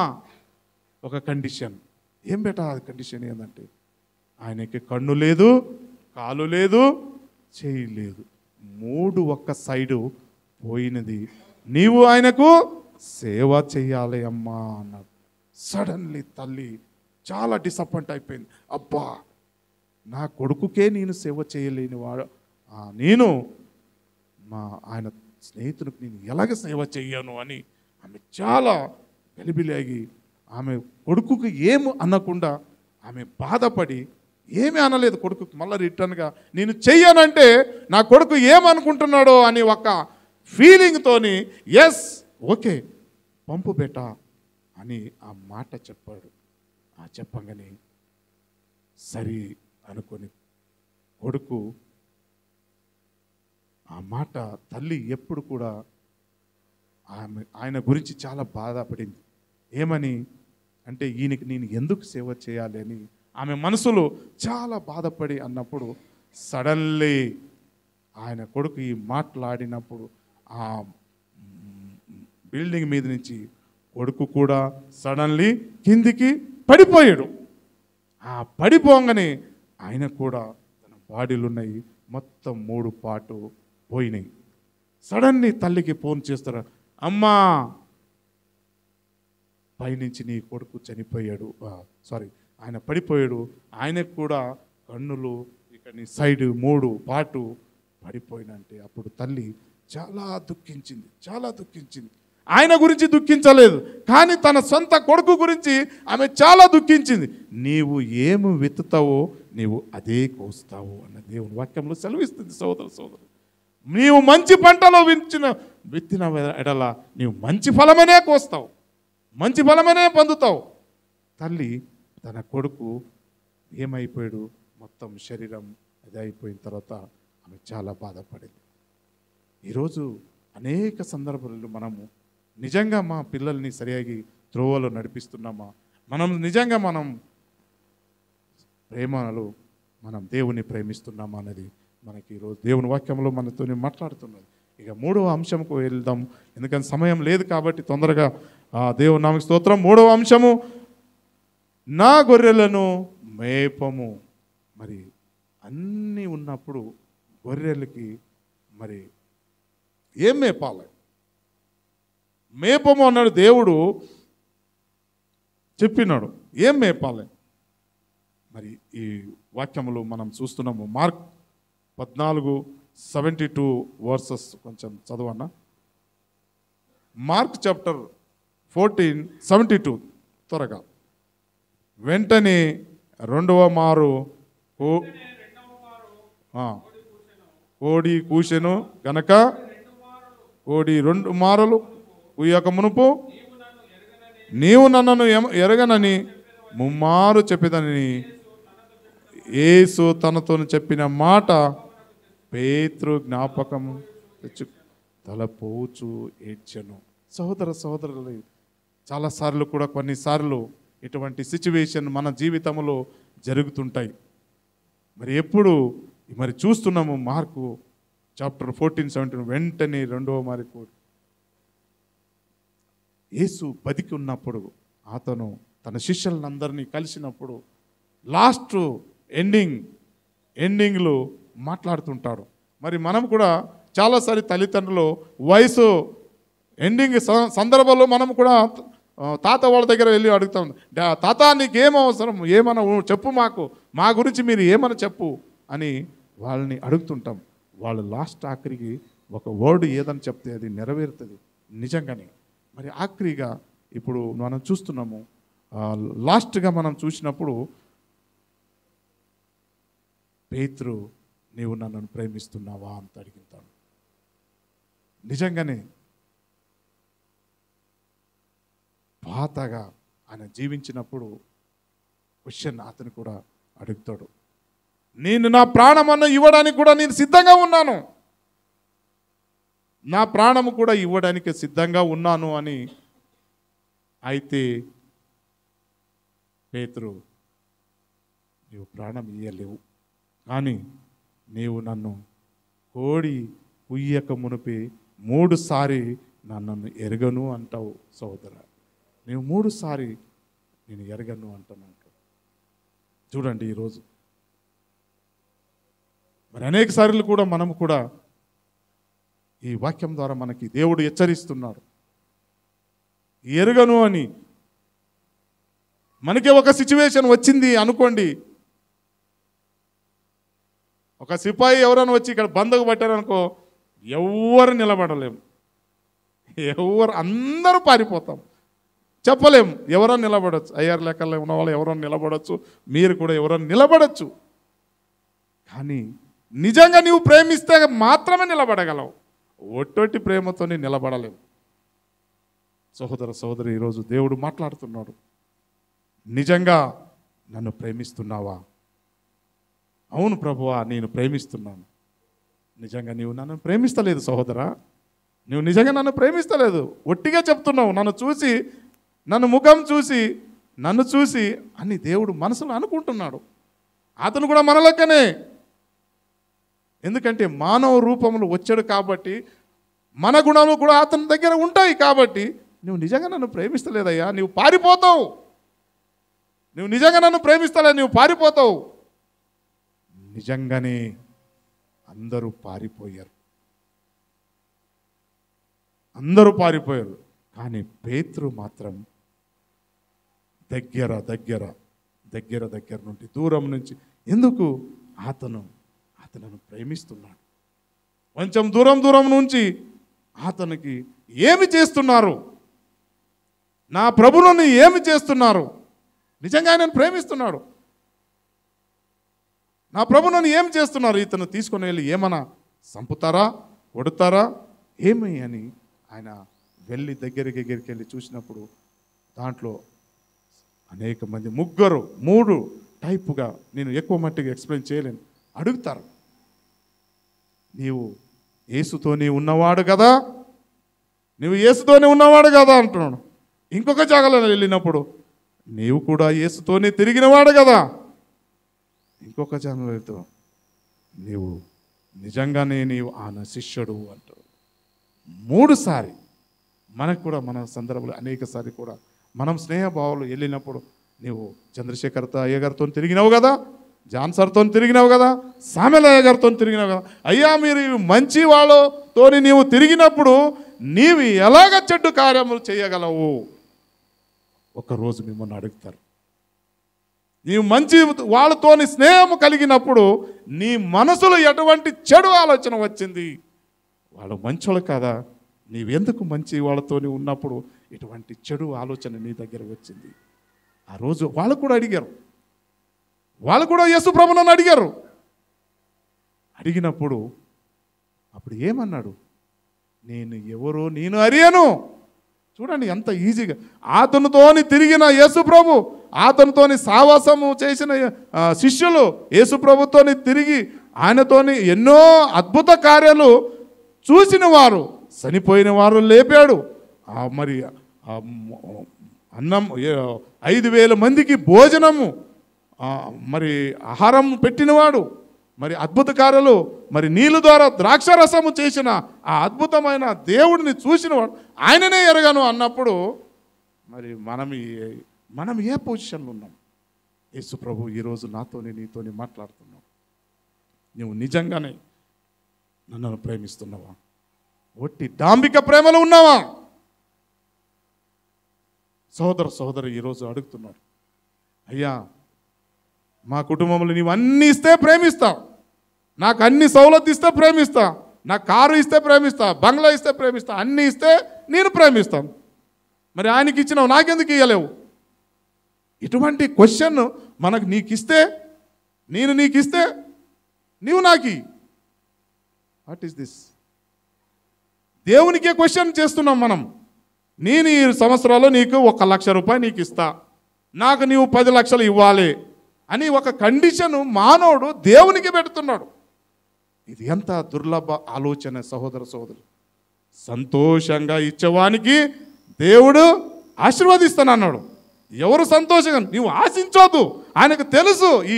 ఒక కండిషన్. ఏం బెట్ట అది కండిషన్ ఏంటంటే, ఆయనకి కన్ను లేదు, కాలు లేదు, చేయి లేదు, 3 ఒక్క సైడు పోయినది, నీవు ఆయనకు సేవ చెయ్యాలి అమ్మా అన్నాడు. సడన్లీ తల్లి చాలా డిసప్పాయింట్ అయిపోయింది. అబ్బా, నా కొడుకుకే నేను సేవ చేయలేని వాడు, నేను ఆయన స్నేహితునికి నేను ఎలాగ సేవ చెయ్యను అని ఆమె చాలా గలిబిలాగి, ఆమె కొడుకుకి ఏమి అనకుండా ఆమె బాధపడి, ఏమీ అనలేదు కొడుకుకి. మళ్ళీ రిటర్న్గా నేను చెయ్యనంటే నా కొడుకు ఏమనుకుంటున్నాడో అని ఒక ఫీలింగ్తోని ఎస్ ఓకే పంపు బేటా అని ఆ మాట చెప్పాడు. చెప్పంగానే సరి అనుకొని కొడుకు ఆ మాట, తల్లి ఎప్పుడు కూడా ఆయన గురించి చాలా బాధపడింది. ఏమని అంటే, ఈయనకి నేను ఎందుకు సేవ చేయాలి అని ఆమె మనసులో చాలా బాధపడి అన్నప్పుడు సడన్లీ ఆయన కొడుకు ఈ మాట్లాడినప్పుడు ఆ బిల్డింగ్ మీద నుంచి కొడుకు కూడా సడన్లీ కిందికి పడిపోయాడు. పడిపోగానే ఆయన కూడా తన బాడీలు ఉన్నాయి మొత్తం 3 పార్టు పోయినాయి. సడన్లీ తల్లికి ఫోన్ చేస్తారు, అమ్మా పైనుంచి నీ కొడుకు చనిపోయాడు, ఆయన పడిపోయాడు, ఆయనకు కూడా కన్నులు ఇక్కడ సైడ్ 3 పార్టు పడిపోయినంటే అప్పుడు తల్లి చాలా దుఃఖించింది. ఆయన గురించి దుఃఖించలేదు, కానీ తన సొంత కొడుకు గురించి ఆమె చాలా దుఃఖించింది. నీవు ఏమి విత్తుతావో నీవు అదే కోస్తావు అన్న దేవుని వాక్యంలో సెలవిస్తుంది. సోదరు నీవు మంచి పంటలో విత్తిన ఎడల నీవు మంచి ఫలమనే కోస్తావు, మంచి ఫలమనే పొందుతావు. తల్లి తన కొడుకు ఏమైపోయాడు, మొత్తం శరీరం అది అయిపోయిన తర్వాత ఆమె చాలా బాధపడింది. ఈరోజు అనేక సందర్భాలలో మనము నిజంగా మా పిల్లల్ని సరియాగి త్రోవలో నడిపిస్తున్నామా, నిజంగా మనం ప్రేమలో మనం దేవుని ప్రేమిస్తున్నామా అనేది మనకి ఈరోజు దేవుని వాక్యంలో మనతో మాట్లాడుతున్నది. ఇక 3వ అంశంకు వెళ్దాం, ఎందుకంటే సమయం లేదు కాబట్టి తొందరగా. దేవుని నామకి స్తోత్రం. 3వ అంశము, నా గొర్రెలను మేపము. మరి అన్నీ ఉన్నప్పుడు గొర్రెలకి మరి ఏం మేపాలి? మేపము అన్నాడు దేవుడు, చెప్పినాడు ఏం మేపాలి. మరి ఈ వాక్యములు మనం చూస్తున్నాము. మార్క్ 14:72 వర్సెస్ కొంచెం చదవన్నా. మార్క్ చాప్టర్ 14:72 త్వరగా. వెంటనే రెండవ మారు కోడి కూసెను గనక కోడి 2 మారులు కూయక మునుపు నీవు నన్ను ఎరగనని ముమ్మారు చెప్పేదని యేసు తనతో చెప్పిన మాట పేతురు జ్ఞాపకం తెచ్చు తలపోచు ఏడ్చెను. సహోదరులు, చాలాసార్లు కూడా కొన్నిసార్లు ఇటువంటి సిచ్యువేషన్ మన జీవితంలో జరుగుతుంటాయి. మరి ఎప్పుడు చూస్తున్నాము మార్కు చాప్టర్ 14:17 వెంటనే 2వ మార్కు యేసు బతికి ఉన్నప్పుడు అతను తన శిష్యులందరినీ కలిసినప్పుడు లాస్ట్ ఎండింగ్లో మాట్లాడుతుంటాడు. మరి మనం కూడా చాలాసారి తల్లిదండ్రులు వయసు ఎండింగ్ సందర్భంలో మనం కూడా తాత వాళ్ళ దగ్గర వెళ్ళి అడుగుతాం, తాత నీకేం అవసరం, ఏమన్నా చెప్పు, మా గురించి మీరు ఏమన్నా చెప్పు అని వాళ్ళని అడుగుతుంటాం. వాళ్ళు లాస్ట్ ఆఖరికి ఒక వర్డ్ ఏదని చెప్తే అది నెరవేరుతుంది నిజంగానే. మరి ఆఖరిగా ఇప్పుడు మనం చూస్తున్నాము, లాస్ట్గా మనం చూసినప్పుడు పేతురు నీవు నన్ను ప్రేమిస్తున్నావా ಅಂತ అడిగితాడు. నిజంగానే పాతగా ఆయన జీవించినప్పుడు క్వశ్చన్ అతను కూడా అడుగుతాడు, నేను నా ప్రాణమನ್ನು ఇవ్వడానికి కూడా నేను సిద్ధంగా ఉన్నాను, నా ప్రాణము కూడా ఇవ్వడానికి సిద్ధంగా ఉన్నాను అని. అయితే పేతురు నీవు ప్రాణం ఇయ్యలేవు, కానీ నీవు నన్ను కోడి కుయ్యక మునిపి 3 సారి నన్ను ఎరగను అంటావు సోదరా, నీవు 3 సారి నేను ఎరగను అంటాను. చూడండి ఈరోజు మరి అనేక సార్లు కూడా మనము కూడా ఈ వాక్యం ద్వారా మనకి దేవుడు హెచ్చరిస్తున్నాడు, ఎరగను అని. మనకి ఒక సిచ్యువేషన్ వచ్చింది అనుకోండి, ఒక సిపాయి ఎవరైనా వచ్చి ఇక్కడ బందకు పట్టారనుకో, ఎవరు నిలబడలేము, అందరూ పారిపోతాం, చెప్పలేము. ఎవరన్నా నిలబడచ్చు, ఐఆర్ లెక్కల్లో ఉన్న వాళ్ళు ఎవరన్నా నిలబడచ్చు, మీరు కూడా ఎవరన్నా నిలబడచ్చు. కానీ నిజంగా నీవు ప్రేమిస్తే మాత్రమే నిలబడగలవు, ఒట్టొట్టి ప్రేమతోనే నిలబడలేవు. సహోదరి, ఈరోజు దేవుడు మాట్లాడుతున్నాడు, నిజంగా నన్ను ప్రేమిస్తున్నావా? అవును ప్రభువా, నేను ప్రేమిస్తున్నాను. నిజంగా నీవు నన్ను ప్రేమిస్తలేదు సహోదరా, నువ్వు నిజంగా నన్ను ప్రేమిస్తలేదు, ఒట్టిగా చెప్తున్నావు. నన్ను ముఖం చూసి నన్ను చూసి అని దేవుడు మనసులో అనుకుంటున్నాడు. అతను కూడా మన లెక్కనే, ఎందుకంటే మానవ రూపంలో వచ్చాడు కాబట్టి మన గుణాలు కూడా అతని దగ్గర ఉంటాయి. కాబట్టి నువ్వు నిజంగా నన్ను ప్రేమిస్తలేదయ్యా, నువ్వు పారిపోతావు. నువ్వు నిజంగా నన్ను ప్రేమిస్తలే, నువ్వు పారిపోతావు. నిజంగానే అందరూ పారిపోయారు. కానీ పేతురు మాత్రం దగ్గర నుండి దూరం నుంచి, ఎందుకు అతను ప్రేమిస్తున్నాడు. కొంచెం దూరం నుంచి అతనికి ఏమి చేస్తున్నారు, నా ప్రభువుని ఏమి చేస్తున్నారు, నిజంగా ఆయన ప్రేమిస్తున్నాడు. నా ప్రభువుని ఏం చేస్తున్నారు, ఇతను తీసుకొని వెళ్ళి ఏమన్నా చంపుతారా, కొడతారా ఏమి అని ఆయన వెళ్ళి దగ్గరికి వెళ్ళి చూసినప్పుడు దాంట్లో అనేక మంది 3 టైపుగా, నేను ఎక్కువ మట్టిగా ఎక్స్ప్లెయిన్ చేయలేను, అడుగుతారు, నీవు యేసుతోనే ఉన్నవాడు కదా, నువ్వు యేసుతోనే ఉన్నవాడు కదా అంటున్నాడు. ఇంకొక జాగాలో వెళ్ళినప్పుడు నీవు కూడా యేసుతోనే తిరిగినవాడు కదా, ఇంకొక జాగాలో వెళ్తూ నీవు నిజంగానే నీవు ఆయన శిష్యుడు అంటాడు. 3 సారి మనకు కూడా మన సందర్భంలో అనేక సారి కూడా మనం స్నేహభావాలు వెళ్ళినప్పుడు, నీవు చంద్రశేఖర్ అయ్యగారితో తిరిగినావు కదా, జాన్ సార్తో తిరిగినావు కదా, సామెల అయ్యగారితో తిరిగినావు కదా, అయ్యా మీరు మంచి వాళ్ళతో నీవు తిరిగినప్పుడు నీవు ఎలాగ చెడ్డు కార్యములు చేయగలవు? ఒకరోజు మిమ్మల్ని అడుగుతారు. నీవు మంచి వాళ్ళతోని స్నేహము కలిగినప్పుడు నీ మనసులో ఎటువంటి చెడు ఆలోచన వచ్చింది? వాళ్ళు మంచోళ్ళు కదా, నీవెందుకు మంచి వాళ్ళతోని ఉన్నప్పుడు ఇటువంటి చెడు ఆలోచన నీ దగ్గర వచ్చింది? ఆ రోజు వాళ్ళు కూడా అడిగారు, వాళ్ళు కూడా యేసు ప్రభువును అడిగారు. అడిగినప్పుడు అప్పుడు ఏమన్నాడు? నేను ఎవరో నేను అరియను. చూడండి ఎంత ఈజీగా. అతనితోని తిరిగిన యేసు ప్రభు, అతనితోని సావాసము చేసిన శిష్యులు యేసు ప్రభుతోని తిరిగి ఆయనతోని ఎన్నో అద్భుత కార్యాలు చూసిన వారు, చనిపోయిన వారు లేపాడు. మరి అన్నం 5,000 మందికి భోజనము, మరి ఆహారం పెట్టినవాడు, మరి అద్భుత కార్యాలు, మరి నీళ్ళ ద్వారా ద్రాక్షరసము చేసిన ఆ అద్భుతమైన దేవుడిని చూసినవాడు, ఆయననే ఎరగను అన్నప్పుడు మరి మనం ఏ పొజిషన్లో ఉన్నాం? యేసు ప్రభు ఈరోజు నాతోని నీతోని మాట్లాడుతున్నావు. నువ్వు నిజంగానే నన్ను ప్రేమిస్తున్నావా? ఒట్టి డాంబిక ప్రేమలో ఉన్నావా? సోదరు ఈరోజు అడుగుతున్నాడు, అయ్యా మా కుటుంబంలో నీవు అన్నీ ఇస్తే ప్రేమిస్తా, నాకు అన్ని సౌలత్ ఇస్తే ప్రేమిస్తా, నాకు కారు ఇస్తే ప్రేమిస్తా, బంగ్లా ఇస్తే ప్రేమిస్తా, అన్నీ ఇస్తే నేను ప్రేమిస్తాను, మరి ఆయనకి ఇచ్చినావు నాకెందుకు ఇవ్వలేవు? ఇటువంటి క్వశ్చన్ మనకు నీకిస్తే, నేను నీకిస్తే నీవు నాకి, వాట్ ఈస్ దిస్? దేవునికే క్వశ్చన్ చేస్తున్నాం మనం. నేను ఈ సంవత్సరాల్లో నీకు 1 లక్ష రూపాయలు నీకు ఇస్తా, నాకు నీవు 10 లక్షలు ఇవ్వాలి అని ఒక కండిషన్ మానవుడు దేవునికి పెడుతున్నాడు. ఇది ఎంత దుర్లభ ఆలోచన సహోదరు. సంతోషంగా ఇచ్చేవానికి దేవుడు ఆశీర్వదిస్తానన్నాడు. ఎవరు సంతోషంగా? నీవు ఆశించొద్దు, ఆయనకు తెలుసు, ఈ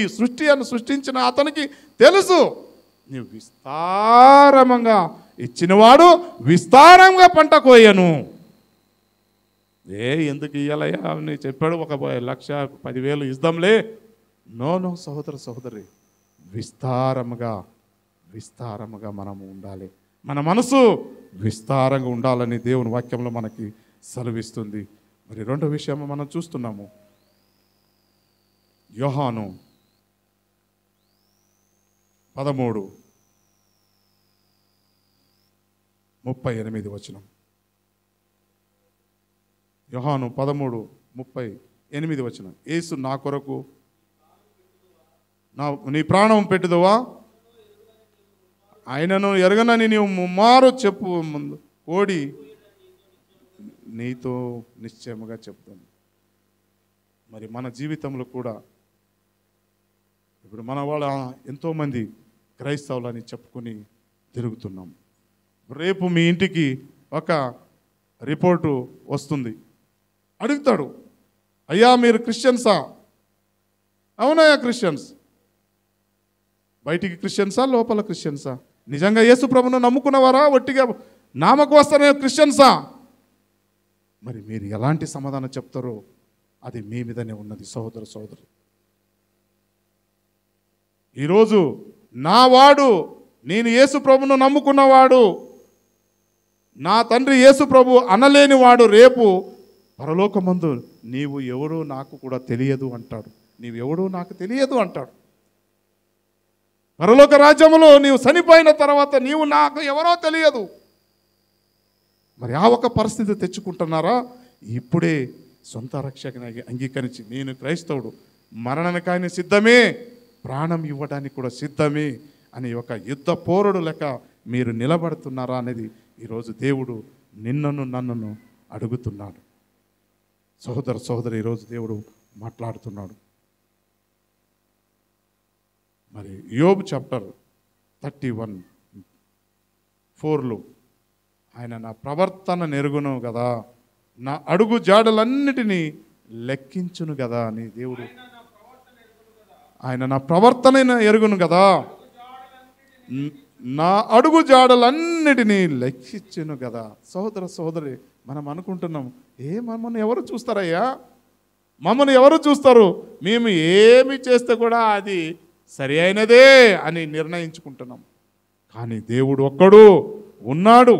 సృష్టించిన అతనికి తెలుసు. నీవు విస్తారంగా ఇచ్చినవాడు విస్తారంగా పంట కోయను. ఎందుకు ఇయ్యాలయ్యా అని చెప్పాడు, 1,10,000 ఇద్దాంలే. నో సహోదరి, విస్తారముగా మనము ఉండాలి. మన మనసు విస్తారంగా ఉండాలని దేవుని వాక్యంలో మనకి సెలవిస్తుంది. మరి రెండో విషయం మనం చూస్తున్నాము, యోహాను 13:38 వచనం. యోహాను 13:38 వచనం. యేసు నా కొరకు నీ ప్రాణం పెట్టుదువా? ఆయనను ఎరగనని నీవు ముమ్మారు చెప్పు ముందు ఓడి నీతో నిశ్చయముగా చెప్తాను. మరి మన జీవితంలో కూడా ఇప్పుడు మన వాళ్ళ ఎంతోమంది క్రైస్తవులని చెప్పుకొని తిరుగుతున్నాం. రేపు మీ ఇంటికి ఒక రిపోర్టు వస్తుంది, అడుగుతాడు, అయ్యా మీరు క్రిస్టియన్సా? అవునయ్యా క్రిస్టియన్స్. బయటికి క్రిస్టియన్సా, లోపల క్రిస్టియన్సా? నిజంగా యేసు ప్రభువును నమ్ముకున్నవారా, ఒట్టిగా నామకు వస్తానే క్రిస్టియన్సా? మరి మీరు ఎలాంటి సమాధానం చెప్తారో అది మీ మీదనే ఉన్నది సోదరు. ఈరోజు నా వాడు, నేను యేసు ప్రభువును నమ్ముకున్నవాడు, నా తండ్రి యేసు ప్రభు అనలేని వాడు రేపు పరలోకమందు నీవు ఎవడో నాకు కూడా తెలియదు అంటాడు. నీవెవడో నాకు తెలియదు అంటాడు. పరలోక రాజ్యములో నీవు చనిపోయిన తర్వాత నీవు నాకు ఎవరో తెలియదు. మరి ఆ ఒక పరిస్థితి తెచ్చుకుంటున్నారా? ఇప్పుడే సొంత రక్షకుని అంగీకరించి నేను క్రైస్తవుడు, మరణానికి ఆయన సిద్ధమే, ప్రాణం ఇవ్వడానికి కూడా సిద్ధమే అని ఒక యుద్ధ పోరుడు లెక్క మీరు నిలబడుతున్నారా అనేది ఈరోజు దేవుడు నన్ను అడుగుతున్నాడు. సహోదరు ఈరోజు దేవుడు మాట్లాడుతున్నాడు. మరి యోబు చాప్టర్ 31:4 ఆయన నా ప్రవర్తన నెరుగును కదా, నా అడుగు జాడలన్నిటినీ లెక్కించును కదా అని దేవుడు, ఆయన నా ప్రవర్తన ఎరుగును కదా, నా అడుగు జాడలన్నిటినీ లెక్కించును కదా. సహోదరి మనం అనుకుంటున్నాం, మమ్మల్ని ఎవరు చూస్తారయ్యా, మమ్మల్ని ఎవరు చూస్తారు, మేము ఏమి చేస్తే కూడా అది సరి అయినదే అని నిర్ణయించుకుంటున్నాం. కానీ దేవుడు ఒక్కడు ఉన్నాడు.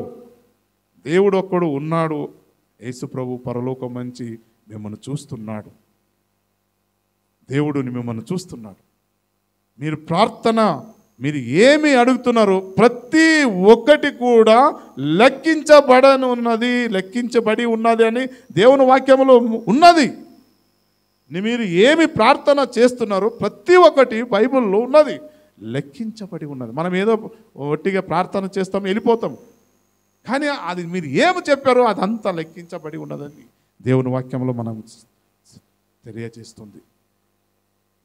యేసు ప్రభు పరలోకం నుంచి మిమ్మల్ని చూస్తున్నాడు. దేవుడుని మిమ్మల్ని చూస్తున్నాడు. మీరు ప్రార్థన, మీరు ఏమి అడుగుతున్నారు, ప్రతి ఒక్కటి కూడా లెక్కించబడి ఉన్నది అని దేవుని వాక్యంలో ఉన్నది. మీరు ఏమి ప్రార్థన చేస్తున్నారో ప్రతి ఒక్కటి బైబిల్లో ఉన్నది. లెక్కించబడి ఉన్నది. మనం ఏదో ఒట్టిగా ప్రార్థన చేస్తాం, వెళ్ళిపోతాం, కానీ అది మీరు ఏమి చెప్పారో అదంతా లెక్కించబడి ఉన్నదని దేవుని వాక్యంలో మనం తెలియజేస్తుంది.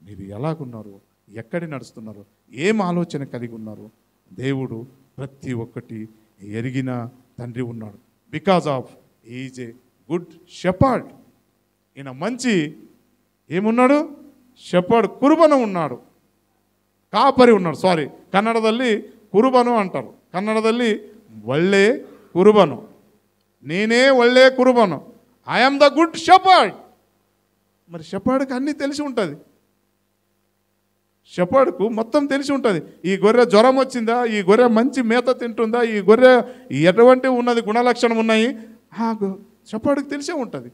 మీరు ఎలాగున్నారు, ఎక్కడి నడుస్తున్నారు, ఏం ఆలోచన కలిగి ఉన్నారు, దేవుడు ప్రతి ఒక్కటి ఎరిగిన తండ్రి ఉన్నాడు. Because of is a good shepherd. ఈయన మంచి ఏమున్నాడు, షెపర్డ్, కురుబను ఉన్నాడు, ಕಾಪರಿ ಉನ್ನಾಡು. ಸಾರಿ, ಕನ್ನಡದಲ್ಲಿ ಕುರುಬನು ಅಂటారు, ಕನ್ನಡದಲ್ಲಿ ಒಳ್ಳೆ ಕುರುಬನು. నేనే ఒళ్ళే కురుబను, ఐఎమ్ ద గుడ్ షెపర్డ్. మరి షెపర్డ్కి అన్నీ తెలిసి ఉంటుంది, షెపర్డ్కు మొత్తం తెలిసి ఉంటుంది. ఈ గొర్రె జ్వరం వచ్చిందా, ఈ గొర్రె మంచి మేత తింటుందా, ఈ గొర్రె ఎటువంటి ఉన్నది గుణలక్షణం ఉన్నాయి, షెపర్డ్కి తెలిసే ఉంటుంది.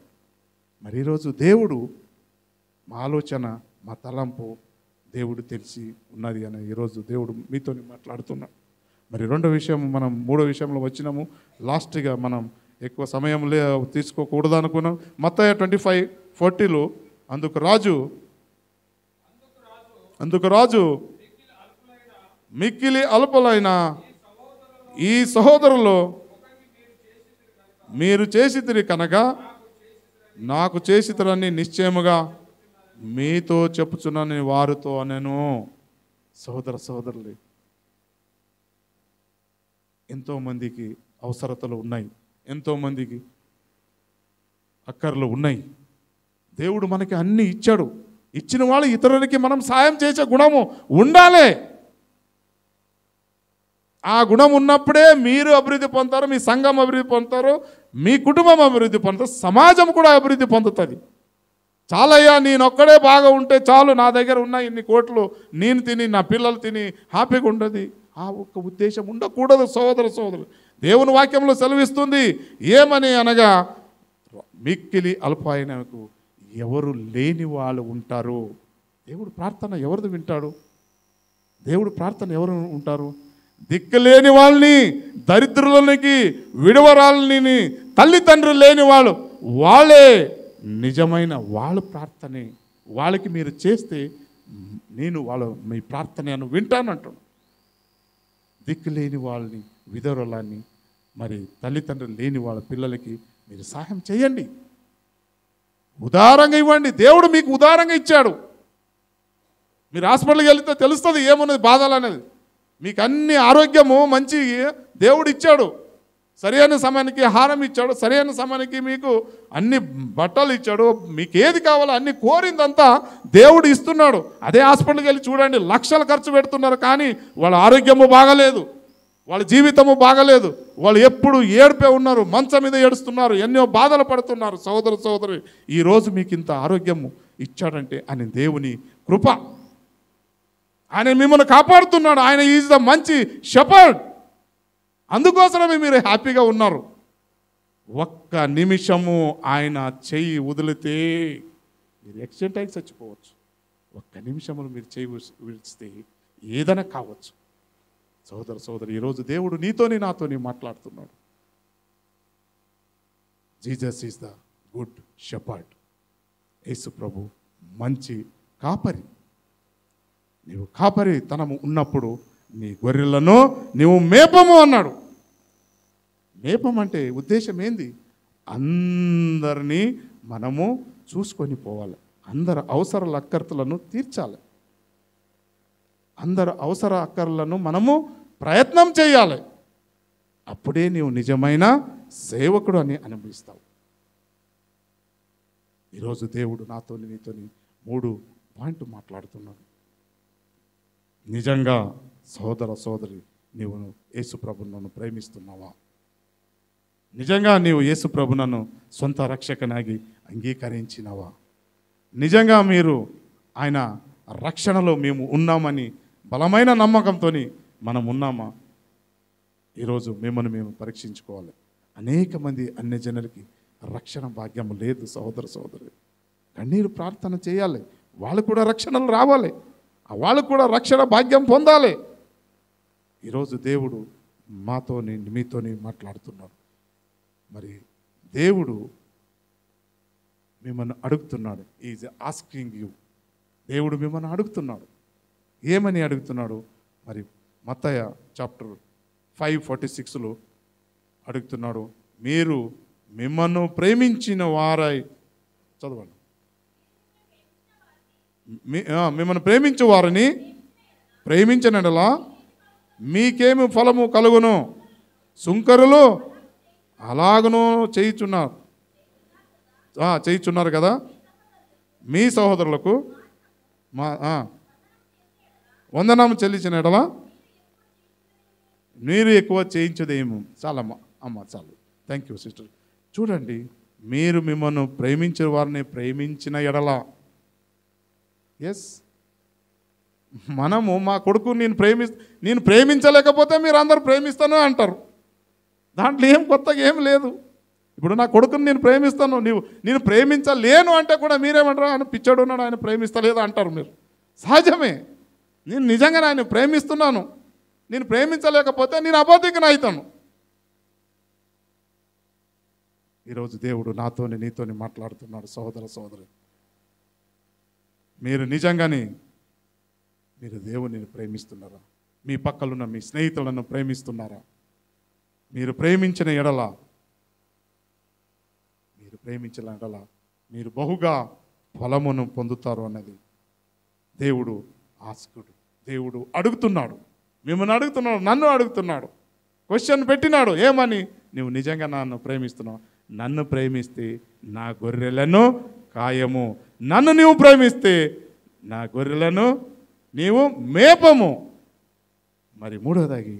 మరి ఈరోజు దేవుడు మా ఆలోచన, మా తలంపు దేవుడు తెలిసి ఉన్నది అని ఈరోజు దేవుడు మీతో మాట్లాడుతున్నాడు. మరి రెండో విషయం, మనం మూడో విషయంలో వచ్చినాము. లాస్ట్గా మనం ఎక్కువ సమయం తీసుకోకూడదు అనుకున్నాం. మత్తయి 25:40లో అందుకు రాజు మిక్కిలి అల్పులైన ఈ సహోదరులు మీరు చేసితిరి కనుక నాకు చేసితిరని నిశ్చయముగా మీతో చెప్పుచున్నాను వారితో నేను. సహోదరులు, ఎంతోమందికి అవసరతలు ఉన్నాయి, ఎంతోమందికి అక్కర్లు ఉన్నాయి. దేవుడు మనకి అన్నీ ఇచ్చాడు. ఇచ్చిన వాళ్ళు ఇతరులకి మనం సాయం చేసే గుణము ఉండాలి. ఆ గుణం ఉన్నప్పుడే మీరు అభివృద్ధి పొందుతారు, మీ సంఘం అభివృద్ధి పొందుతారు, మీ కుటుంబం అభివృద్ధి పొందుతారు, సమాజం కూడా అభివృద్ధి పొందుతుంది. చాలయ్యా నేనొక్కడే బాగా ఉంటే చాలు, నా దగ్గర ఉన్న ఇన్ని కోట్లు నేను తిని నా పిల్లలు తిని హ్యాపీగా ఉండదు. ఆ ఒక్క ఉద్దేశం ఉండకూడదు. సోదరు దేవుని వాక్యంలో సెలవిస్తుంది ఏమని అనగా, మిక్కిలి అల్పాయనకు ఎవరు లేని వాళ్ళు ఉంటారు. దేవుడు ప్రార్థన ఎవరిది వింటాడు? దేవుడు ప్రార్థన ఎవరు ఉంటారు? దిక్కులేని వాళ్ళని, దరిద్రులకి, విడవరాలని, తల్లిదండ్రులు లేని వాళ్ళు, వాళ్ళే నిజమైన వాళ్ళ ప్రార్థనే. వాళ్ళకి మీరు చేస్తే నేను మీ ప్రార్థనను వింటానంటాడు. దిక్కు లేని వాళ్ళని, విధవరాలని, మరి తల్లిదండ్రులు లేని వాళ్ళ పిల్లలకి మీరు సహాయం చేయండి, ఉదారంగా ఇవ్వండి. దేవుడు మీకు ఉదారంగా ఇచ్చాడు. మీరు హాస్పిటల్కి వెళ్తే తెలుస్తుంది ఏమున్నది బాధలు అనేది. మీకు అన్ని ఆరోగ్యము మంచి దేవుడు ఇచ్చాడు, సరైన సమయానికి ఆహారం ఇచ్చాడు, సరైన సమయానికి మీకు అన్ని బట్టలు ఇచ్చాడు, మీకు ఏది కావాలో అన్ని కోరిందంతా దేవుడు ఇస్తున్నాడు. అదే హాస్పిటల్కి వెళ్ళి చూడండి, లక్షలు ఖర్చు పెడుతున్నారు, కానీ వాళ్ళ ఆరోగ్యము బాగలేదు, వాళ్ళ జీవితము బాగలేదు, వాళ్ళు ఎప్పుడు ఏడిపే ఉన్నారు, మంచం మీద ఏడుస్తున్నారు, ఎన్నో బాధలు పడుతున్నారు. సోదరు ఈరోజు మీకు ఇంత ఆరోగ్యము ఇచ్చాడంటే ఆయన దేవుని కృప. ఆయన మిమ్మల్ని కాపాడుతున్నాడు. ఆయన ఈజ్ ద మంచి షెపర్డ్. అందుకోసమే మీరు హ్యాపీగా ఉన్నారు. ఒక్క నిమిషము ఆయన చెయ్యి వదిలితే మీరు యాక్సిడెంట్ అయి చచ్చిపోవచ్చు. ఒక్క నిమిషములు మీరు చెయ్యి విడిచితే ఏదైనా కావచ్చు. సోదరు ఈరోజు దేవుడు నీతోని నాతోని మాట్లాడుతున్నాడు. Jesus is the good shepherd. యేసు ప్రభు మంచి కాపరి. నీవు కాపరి తనము ఉన్నప్పుడు నీ గొర్రెలను నీవు మేపము అన్నాడు. మేపం అంటే ఉద్దేశం ఏంది? అందరినీ మనము చూసుకొని పోవాలి, అందరి అవసరాల అక్కర్తలను తీర్చాలి, అందరి అవసర అక్కర్లను మనము ప్రయత్నం చేయాలి. అప్పుడే నీవు నిజమైన సేవకుడు అని అనుభవిస్తావు. ఈరోజు దేవుడు నాతోని నీతోని 3 పాయింట్ మాట్లాడుతున్నాడు. నిజంగా సోదరి, నీవు యేసు ప్రభువును ప్రేమిస్తున్నావా? నిజంగా నీవు యేసు ప్రభువును సొంత రక్షకనాగి అంగీకరించినవా? నిజంగా మీరు ఆయన రక్షణలో మేము ఉన్నామని బలమైన నమ్మకంతో మనం ఉన్నామా? ఈరోజు మిమ్మల్ని మేము పరీక్షించుకోవాలి. అనేక మంది అన్యజనులకి రక్షణ భాగ్యం లేదు. సోదరి కన్నీరు ప్రార్థన చేయాలి, వాళ్ళు కూడా రక్షణలు రావాలి, వాళ్ళు కూడా రక్షణ భాగ్యం పొందాలి. ఈరోజు దేవుడు మాతోని మీతోని మాట్లాడుతున్నాడు. మరి దేవుడు మిమ్మల్ని అడుగుతున్నాడు. Is asking you. దేవుడు మిమ్మల్ని అడుగుతున్నాడు, ఏమని అడుగుతున్నాడు? మరి మత్తయి చాప్టర్ 5:46లో అడుగుతున్నాడు, మీరు మిమ్మల్ని ప్రేమించిన వారై, చదవండి, మిమ్మల్ని ప్రేమించు వారిని ప్రేమించినలా మీకేమి ఫలము కలుగును? సుంకరులు అలాగను చేయుచున్నారు కదా. మీ సహోదరులకు వందనాము చెల్లించిన ఎడల మీరు ఎక్కువ చేయించదేమో. చాలమ్మా, చాలు, థ్యాంక్ యూ సిస్టర్. చూడండి, మీరు మిమ్మల్ని ప్రేమించే వారిని ప్రేమించిన ఎడల, ఎస్, మనము మా కొడుకు నేను ప్రేమించలేకపోతే మీరు అందరూ ప్రేమిస్తాను అంటారు. దాంట్లో ఏం కొత్తగా ఏం లేదు. ఇప్పుడు నా కొడుకుని నేను ప్రేమిస్తాను, నేను ప్రేమించలేను అంటే కూడా మీరేమంటారు? ఆయన పిచ్చాడు ఉన్నాడు, ఆయన ప్రేమిస్తలేదు అంటారు మీరు. సహజమే. నేను నిజంగానే ఆయన ప్రేమిస్తున్నాను, నేను ప్రేమించలేకపోతే నేను అబద్ధికుని అవుతాను. ఈరోజు దేవుడు నాతోని నీతోని మాట్లాడుతున్నాడు. సహోదర సహోదరి, మీరు నిజంగానే మీరు దేవునిని ప్రేమిస్తున్నారా? మీ పక్కలున్న మీ స్నేహితులను ప్రేమిస్తున్నారా? మీరు ప్రేమించిన ఎడల మీరు బహుగా ఫలమును పొందుతారు అన్నది దేవుడు ఆస్కుడు. దేవుడు అడుగుతున్నాడు, మిమ్మల్ని అడుగుతున్నాడు, నన్ను అడుగుతున్నాడు, క్వశ్చన్ పెట్టినాడు. ఏమని? నువ్వు నిజంగా నన్ను ప్రేమిస్తున్నావు? నన్ను ప్రేమిస్తే నా గొర్రెలను కాయము, నన్ను నీవు ప్రేమిస్తే నా గొర్రెలను నీవు మేపము. మరి మూడోదాగి,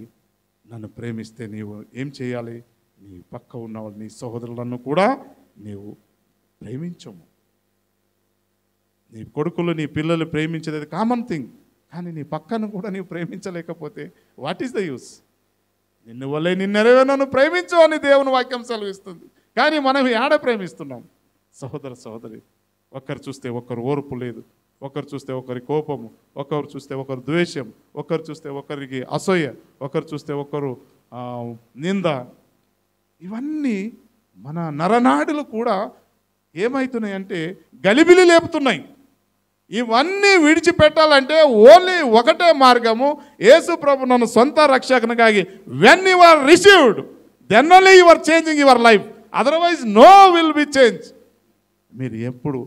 నన్ను ప్రేమిస్తే నీవు ఏం చేయాలి? నీ పక్క ఉన్న వాళ్ళు, నీ సహోదరులను కూడా నీవు ప్రేమించము. నీ కొడుకులు, నీ పిల్లలు ప్రేమించేది కామన్ థింగ్, కానీ నీ పక్కను కూడా నీవు ప్రేమించలేకపోతే వాట్ ఈస్ ద యూస్? నిన్ను వల్లే నిన్నెరవేనను ప్రేమించు అని దేవుని వాక్యం సెలవిస్తుంది. కానీ మనం ఆడ ప్రేమిస్తున్నాం. సహోదర సహోదరి, ఒకరు చూస్తే ఒకరు ఓర్పు లేదు, ఒకరు చూస్తే ఒకరి కోపము, ఒకరు చూస్తే ఒకరు ద్వేషం, ఒకరు చూస్తే ఒకరికి అసూయ, ఒకరు చూస్తే ఒకరు నింద. ఇవన్నీ మన నరనాడులు కూడా ఏమవుతున్నాయంటే గలిబిలి లేపుతున్నాయి. ఇవన్నీ విడిచిపెట్టాలంటే ఓన్లీ ఒకటే మార్గము, యేసు ప్రభు నన్ను సొంత రక్షకునిగాగి when you are received then only you are changing your life, otherwise no will be change. మీరు ఎప్పుడు,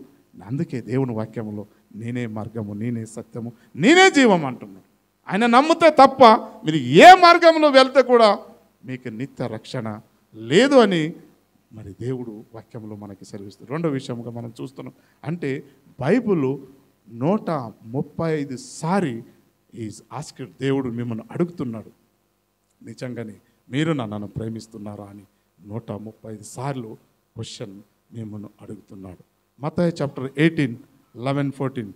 అందుకే దేవుని వాక్యంలో నేనే మార్గము, నేనే సత్యము, నేనే జీవం అంటున్నాడు. ఆయన నమ్మితే తప్ప మీరు ఏ మార్గంలో వెళ్తే కూడా మీకు నిత్య రక్షణ లేదు అని మరి దేవుడు వాక్యంలో మనకి సెలవిస్తుంది. రెండో విషయంగా మనం చూస్తున్నాం, అంటే బైబిల్ 135 సారి ఈజ్ ఆస్క్డ్, దేవుడు మిమ్మల్ని అడుగుతున్నాడు, నిజంగానే మీరు నన్ను ప్రేమిస్తున్నారా అని 135 సార్లు క్వశ్చన్ మిమ్మల్ని అడుగుతున్నాడు. మత్తయి చాప్టర్ 18:11-14.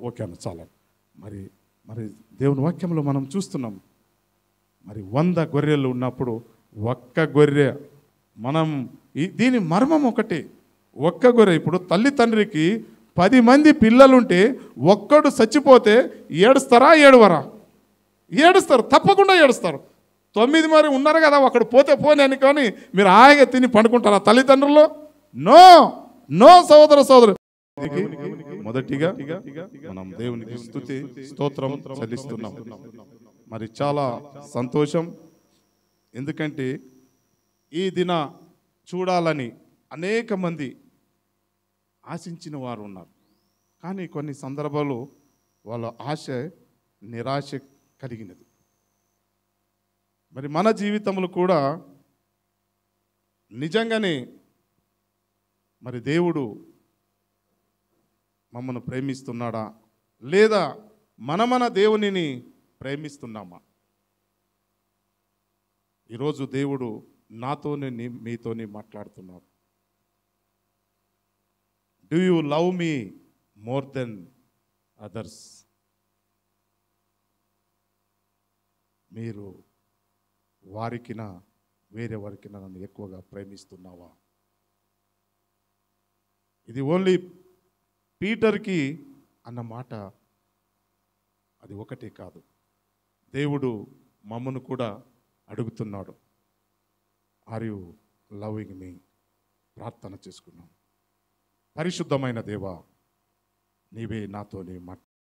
ఓకే అన్న, చాలా. మరి దేవుని వాక్యంలో మనం చూస్తున్నాం, మరి 100 గొర్రెలు ఉన్నప్పుడు ఒక్క గొర్రె, మనం దీని మర్మం ఒకటే, ఒక్క గొర్రె. ఇప్పుడు తల్లి తండ్రికి 10 మంది పిల్లలుంటే ఒక్కడు చచ్చిపోతే ఏడుస్తారా? ఏడుస్తారు, తప్పకుండా ఏడుస్తారు. 9 మరి ఉన్నారు కదా, ఒకడు పోతే పోని అనుకొని మీరు హాయిగా తిని పండుకుంటారా తల్లిదండ్రులు? నో సహోదర సహోదరు. మొదటిగా మనం దేవునికి స్తోత్రం చెల్లిస్తున్నాం. మరి చాలా సంతోషం, ఎందుకంటే ఈ దిన చూడాలని అనేక మంది ఆశించిన వారు ఉన్నారు. కానీ కొన్ని సందర్భాలు వాళ్ళ ఆశ నిరాశ కలిగినది. మరి మన జీవితంలో కూడా నిజంగానే మరి దేవుడు మమ్మల్ని ప్రేమిస్తున్నాడా, లేదా మన దేవునిని ప్రేమిస్తున్నామా? ఈరోజు దేవుడు నాతోనే మీతోని మాట్లాడుతున్నాడు. Do you love me more than others? మీరు వారికినా వేరే వారికినా నన్ను ఎక్కువగా ప్రేమిస్తున్నావా? ఇది ఓన్లీ పీటర్కి అన్న మాట అది ఒకటే కాదు. దేవుడు మమ్మను కూడా అడుగుతున్నాడు. Are you loving me? ప్రార్థన చేసుకున్నాం. పరిశుద్ధమైన దేవా, నీవే నాతోని